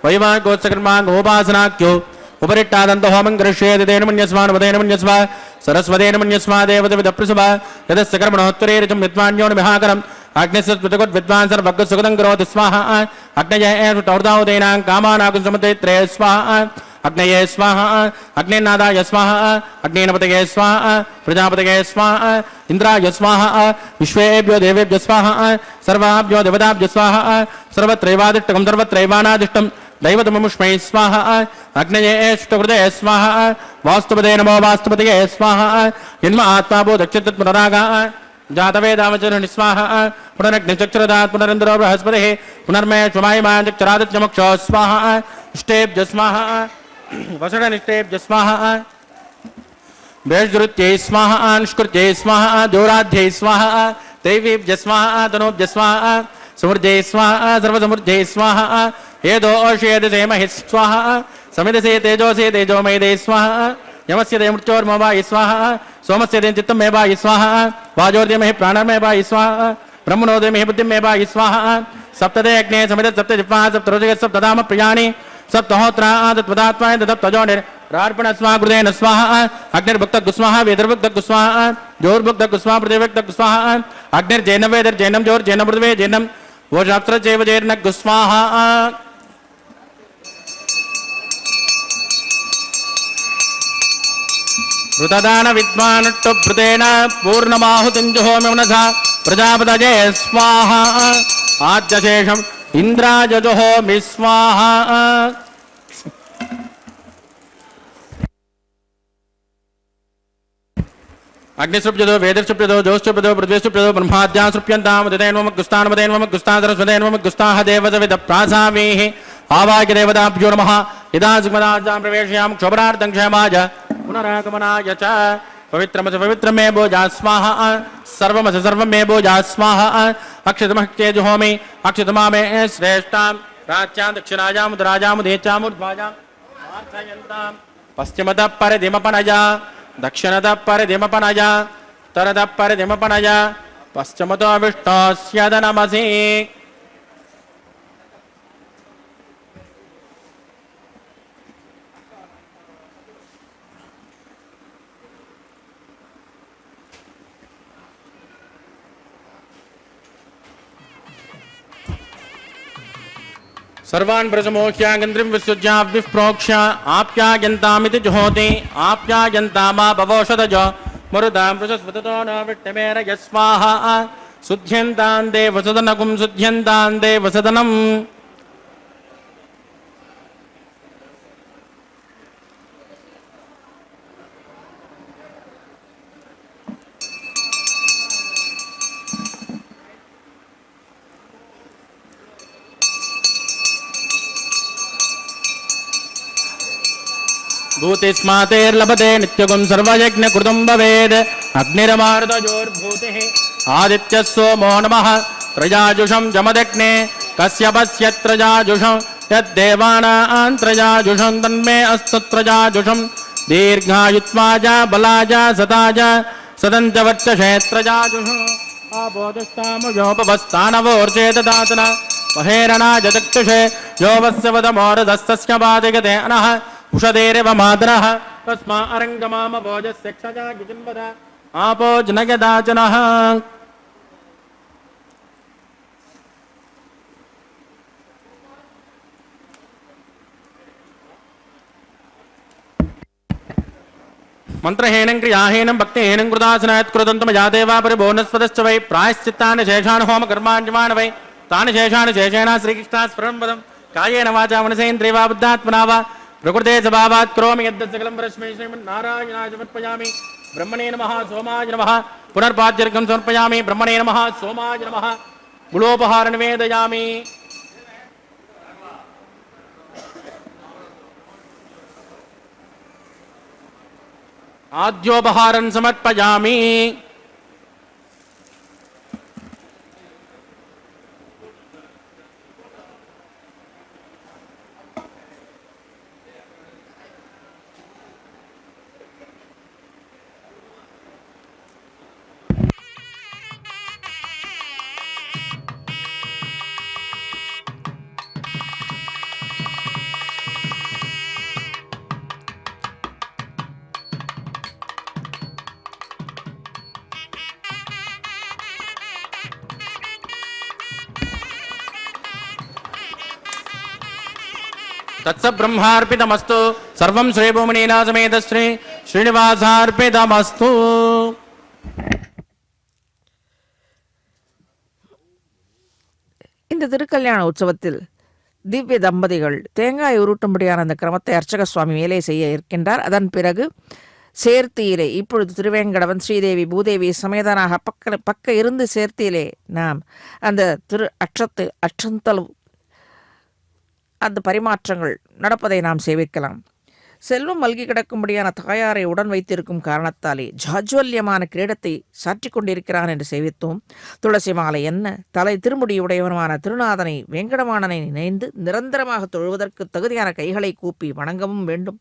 वैवाहिकोत्सकर्माङ्गोपासनाख्यो उपरिट्टादन्तो होमं करिष्येदितेन मन्यस्वानुमतेन मन्यस्व सरस्वतेन मन्यस्वा देवतविदप्रसुभ यदस्य कर्मणोत्तरे ऋचं विद्वान्यो निमिहाकरम् अग्निस्वद्वितगुद् विद्वान् सर्वज्ञसुगतं करोति स्वाहा अग्नये एषुटौर्दावदेनां कामानाकुसमुद्रे स्वाहा अग्नये स्वाहा अग्निनादाय स्वाहा अग्निनपतये स्वाहा प्रजापतये स्वाहा इंद्राय स्वाहा विश्वेभ्यो देवेभ्यो स्वाहा सर्वाभ्यो देवताभ्यो स्वाहा सर्वत्रैवादिष्टकं सर्वत्रैवानादिष्टं दैवतममुष्मै स्वाहा अग्नये एषुटकृते स्वाहा वास्तुपदे नमो वास्तुपतये स्वाहा जन्म आत्मा बोधक्षित पुनरागा जातवेदामचरण स्वाहा पुनरग्निचक्षरदात् पुनरिन्द्रो बृहस्पतिः पुनर्मे स्वमायमाचक्षरादित्यमक्षो स्वाहा इष्टेभ्य स्वाहा वसुडनिष्टेभ्य स्वाहा वेषधृत्यै स्वाहा निष्कृत्यै स्वाहा द्योराध्यै स्वाहा दैवीभ्य स्वाहा तनूभ्य स्वाहा समृद्ध्यै स्वाहा सर्वसमृद्ध्यै स्वाहा हेदो ओषेदसे महिः स्वाहा समिदसे तेजोसे तेजोमयदे स्वाहा यमस्य दे मृत्योर्मवायि स्वाहा सोमस्य दे चित्तं मे वायि स्वाहा वाजोर्दे महि प्राणमे वायि स्वाहा ब्रह्मणोदे महि बुद्धिं मे वायि स्वाहा सप्तदे अग्ने समिद सप्त जिह्वा सप्तरोचक सप्तधाम प्रियाणि सप्तहोत्रा तत्पदात्माय तत्तजोनिर् रार्पण स्वाहा कृतेन स्वाहा अग्निर्भुक्त गुस्वाहा वेदर्भुक्त गुस्वाहा जोर्भुक्त गुस्वाहा प्रतिभुक्त गुस्वाहा अग्निर्जैनम वेदर्जैनम जोर्जैनम पृथ्वे जैनम वो शास्त्र चैव जैर्न गुस्वाहा ऋतदान विद्वानट्टु भृतेन पूर्णमाहुतिं जुहोमि मनसा प्रजापतये स्वाहा आद्यशेषम् इंद्राय जुहोमि स्वाहा अग्निसृप्यतो वेदसृप्यतो जोश्चुप्यतो पृथ्वीसृप्यतो ब्रह्माद्यां सृप्यन्तां उदितेन्वमग्गुस्तान् सरस्वतेन्वमग्गुस्ताः देवतविदप्रासावेः आवाह्य देवताभ्यो नमः यदा सुमदाजां प्रवेशयामि क्षोभनार्थं क्षमाय पुनरागमनाय च पवित्रमस पवित्रमे भोजा स्वाहा सर्वमस सर्वमे भोजा स्वाहा अक्षतमक्षे जुहोमि अक्षतमामे श्रेष्ठां प्राच्यां दक्षिणायां उदराजां उदेचामुद्भाजां प्रार्थयन्तां पश्चिमतः परिधिमपनया दक्षिणतः परिधिमपनया उत्तरतः परिधिमपनया पश्चिमतो विष्णोस्य नमसि सर्वान् प्रसमोह्यागन्त्रिं विसृज्याब्धिः प्रोक्ष्य आप्यायन्तामिति जुहोति आप्यायन्तामा भवोषधज मरुदां प्रशस्वततो न विट्टमेर यस्वाहा शुध्यन्तां देवसदनकुं शुध्यन्तां देवसदनम् भूतिस्मातेर्लभते नित्यगुं सर्वयज्ञकृतं भवेद् अग्निरमारुतयोर्भूतिः आदित्यः सोमो नमः त्रयाजुषं जमदग्ने कश्यपस्य त्रयाजुषं यद्देवानां त्रयाजुषं तन्मे अस्तु त्रयाजुषं दीर्घायुत्वाजा बलाजा सताजा सदन्तवर्चक्षेत्रजाजुषं आबोधस्तामुयोपवस्थानवोर्चेददातन महेरणाय चक्षुषे यो वस्य वदमोरदस्तस्य पादयते अनः उषदेरेव मातरः तस्मा अरङ्गमामभोजस्य क्षजा गिजिन्वद आपो जनयदाचनः मंत्रहीनं क्रियाहीनं भक्तिहीनं कृतासनात् कृतन्तम यादेवा परिभुवनस्पदश्च वै प्रायश्चित्तानि शेषान् होम कर्माण्यमान् वै तानि शेषान् शेषेण श्रीकृष्णास्मरणपदं कायेन वाचा मनसेन्द्रियवा बुद्धात्मना वा प्रकृते स्वभावात् करोमि यद्दसकलं परस्मै श्रीमन्नारायणाय समर्पयामि ब्रह्मणे नमः सोमाय नमः पुनर्पाद्यर्घं समर्पयामि ब्रह्मणे नमः सोमाय नमः गुलोपहार निवेदयामि आद्योपहारं समर्पयामि तत्सब्रह्मार्पितमस्तु सर्वं श्रीभूमनीला समेत श्री श्रीनिवासार्पितमस्तु
இந்த திருக்கல்யாண உற்சவத்தில் திவ்ய தம்பதிகள் தேங்காய் உருட்டும்படியான அந்த கிரமத்தை அர்ச்சக சுவாமி மேலே செய்ய இருக்கின்றார். அதன் பிறகு சேர்த்தியிலே இப்பொழுது திருவேங்கடவன் ஸ்ரீதேவி பூதேவி சமேதனாக பக்க இருந்து சேர்த்தியிலே நாம் அந்த திரு அச்சந்தல் அந்த பரிமாற்றங்கள் நடப்பதை நாம் சேவிக்கலாம். செல்வம் மல்கி கிடக்கும்படியான தாயாரை உடன் வைத்திருக்கும் காரணத்தாலே ஜாஜ்வல்யமான கிரீடத்தை சாற்றிக் கொண்டிருக்கிறான் என்று சேவித்தோம். துளசி மாலை என்ன தலை திருமுடியுடையவனுமான திருநாதனை வேங்கடவாணனை நினைந்து நிரந்தரமாக தொழுவதற்கு தகுதியான கைகளை கூப்பி வணங்கவும் வேண்டும்.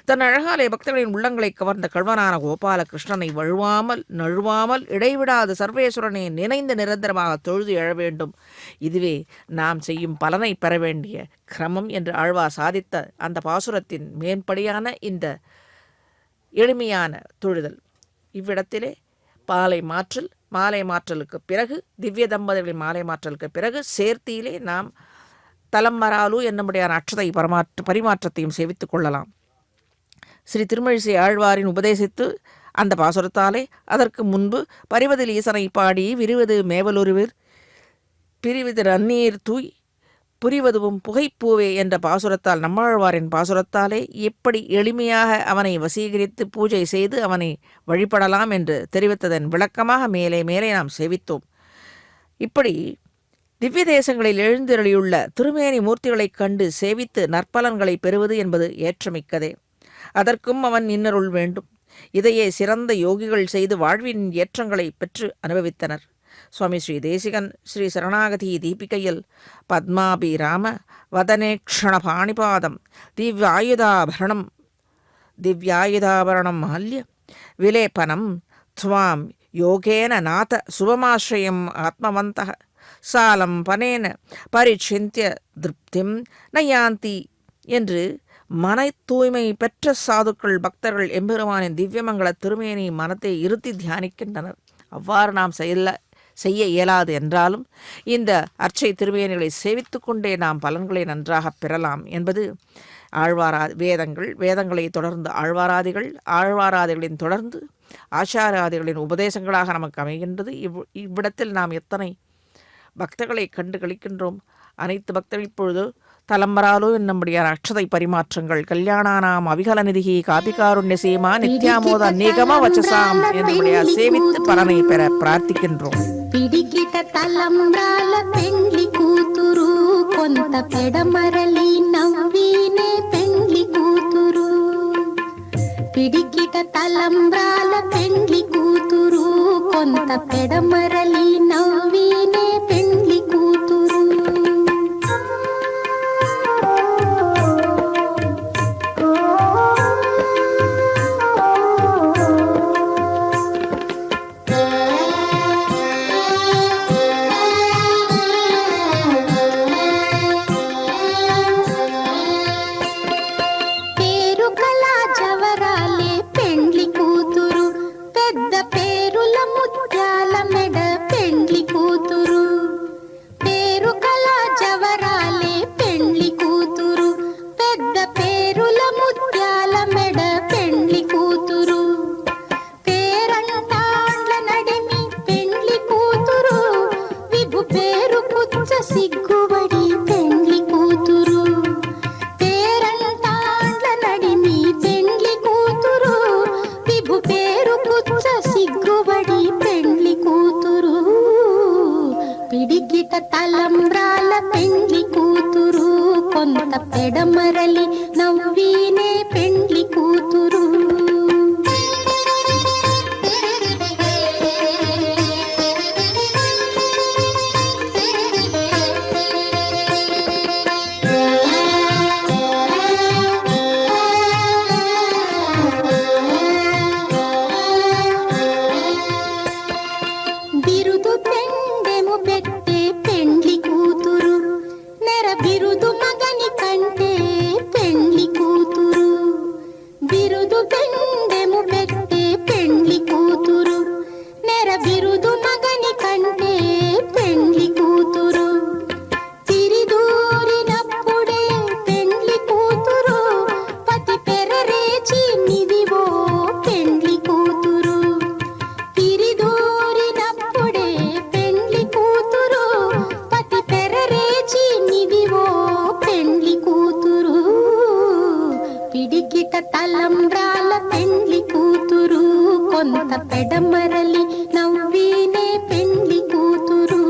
தன் அழகாலே பக்தர்களின் உள்ளங்களை கவர்ந்த கல்வனான கோபால கிருஷ்ணனை நழுவாமல் இடைவிடாது சர்வேஸ்வரனை நினைந்து நிரந்தரமாக தொழுது எழ வேண்டும். இதுவே நாம் செய்யும் பலனை பெற வேண்டிய கிரமம் என்று ஆழ்வார் சாதித்த அந்த பாசுரத்தின் மேம்படியான இந்த எளிமையான தொழுதல். இவ்விடத்திலே மாலை மாற்றலுக்கு பிறகு திவ்ய தம்பதிகளின் மாலை மாற்றலுக்கு பிறகு சேர்த்தியிலே நாம் தலம்மராலு என்னும்படியான அட்சதை பரிமாற்றத்தையும் சேவித்துக் கொள்ளலாம். ஸ்ரீ திருமழிசை ஆழ்வாரின் உபதேசித்து அந்த பாசுரத்தாலே அதற்கு முன்பு பரிவதில் ஈசனை பாடி விரிவது மேவலுருவிர் பிரிவது நன்னீர் தூய் புரிவதுவும் புகைப்பூவே என்ற பாசுரத்தால் நம்மாழ்வாரின் பாசுரத்தாலே எப்படி எளிமையாக அவனை வசீகரித்து பூஜை செய்து அவனை வழிபடலாம் என்று தெரிவித்ததன் விளக்கமாக மேலே மேலே நாம் சேவித்தோம். இப்படி திவ்ய தேசங்களில் எழுந்தருளியுள்ள திருமேனி மூர்த்திகளைக் கண்டு சேவித்து நற்பலன்களை பெறுவது என்பது ஏற்றமிக்கதே. அதற்கும் அவன் இன்னருள் வேண்டும். இதையே சிறந்த யோகிகள் செய்து வாழ்வின் ஏற்றங்களை பெற்று அனுபவித்தனர். சுவாமி ஸ்ரீ தேசிகன் ஸ்ரீ சரணாகதி தீபிகையில் பத்மாபிராம வதனேக்ஷண பாணிபாதம் திவ்யாயுதாபரணம் மால்ய விலேபனம் துவாம் யோகேன நாத சுபமாஸ்ரயம் ஆத்மவந்தः சாலம் பனேன பரிச்சிந்திய திருப்திம் நயாந்தி என்று மன தூய்மை பெற்ற சாதுக்கள் பக்தர்கள் எம்பெருமானின் திவ்யமங்கள திருமேனி மனத்தை இருத்தி தியானிக்கின்றனர். அவ்வாறு நாம் செய்ய இயலாது என்றாலும் இந்த அர்ச்சை திருமேனிகளை சேவித்து கொண்டே நாம் பலன்களை நன்றாக பெறலாம் என்பது வேதங்களை தொடர்ந்து ஆழ்வாராதிகளின் தொடர்ந்து ஆச்சாராதிகளின் உபதேசங்களாக நமக்கு அமைகின்றது. இவ்விடத்தில் நாம் எத்தனை பக்தர்களை கண்டு கழிக்கின்றோம். அனைத்து பக்தர்கள் இப்பொழுது தலம்பராலு என்னும்படியான அக்ஷதை பரிமாற்றங்கள் கல்யாணானாம் அவிகல நிதிகி காபிகாருண்ய சீமா நித்யாமோத அநேகமா வச்சசாம் என்னுடைய சேவித்து பலனை பெற பிரார்த்திக்கின்றோம்.
పిడికిట తలంబ్రాల పెండ్లి కూతురు కొంత పెడమరలి నవ్వీనే పెండ్లి కూతురు పిడికిట తలంబ్రాల పెండ్లి కూతురు కొంత పెడమరలి నవ్వీనే పెండ్లి కూతురు సిగ్గుబడి పెండ్లి కూతురు పేరంటాండ్ల నడిమి పెండ్లి కూతురు విభు పేరు పుచ్చ సిగ్గుబడి పెండ్లి కూతురు పిడికిట తలంబ్రాల పెండ్లి కూతురు కొంత పెడమరలి నవ్వీనే పెండ్లి కూతురు బిరుదు పెండెము పెట్టే పెండ్లి కూతురు నెర బిరుదు మగని కంటే పెండ్లి కూతురు బిరుదు పెండెము పెట్టే పెండ్లి కూతురు నెర బిరుదు మగని కంటే పెండ్లి కూతురు తిరిదూరినప్పుడే పెండ్లి కూతురు పతి పెరరేచి నిదివో పెండ్లి కూతురు తిరిదూరినప్పుడే పెండ్లి కూతురు పతి పెరరేచి నిదివో పెండ్లి కూతురు పిడికిట తలంబ్రాల పెండ్లి కూతురు కొంత పెడమరలి నవ్వీనే పెండ్లి కూతురు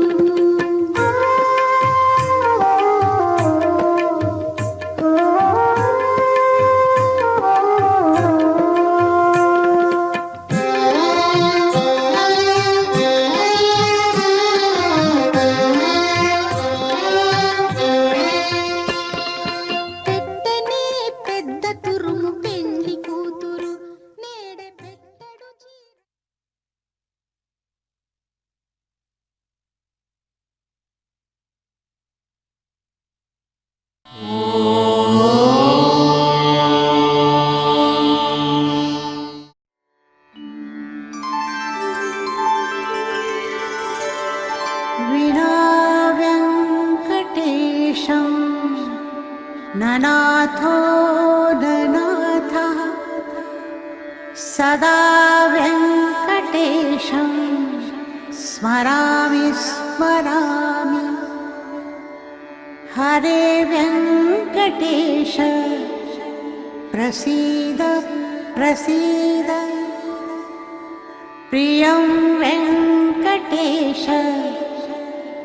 పెట్టనే పెద్ద తురుము పెండ్లి కూతురు నేడే పెట్టడు చీర
विना वेङ्कटेशं ननाथो ननाथः सदा वेङ्कटेशं स्मरामि स्मरामि हरे वेङ्कटेश प्रसीद प्रसीद प्रियं वेङ्कटेश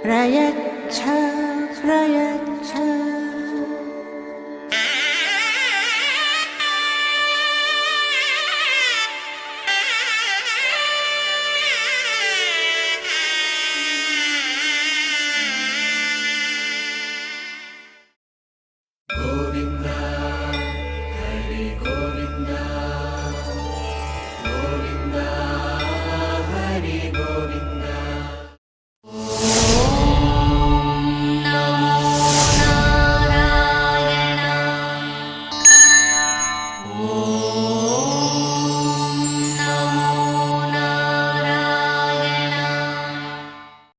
प्रयच्छ प्रयच्छ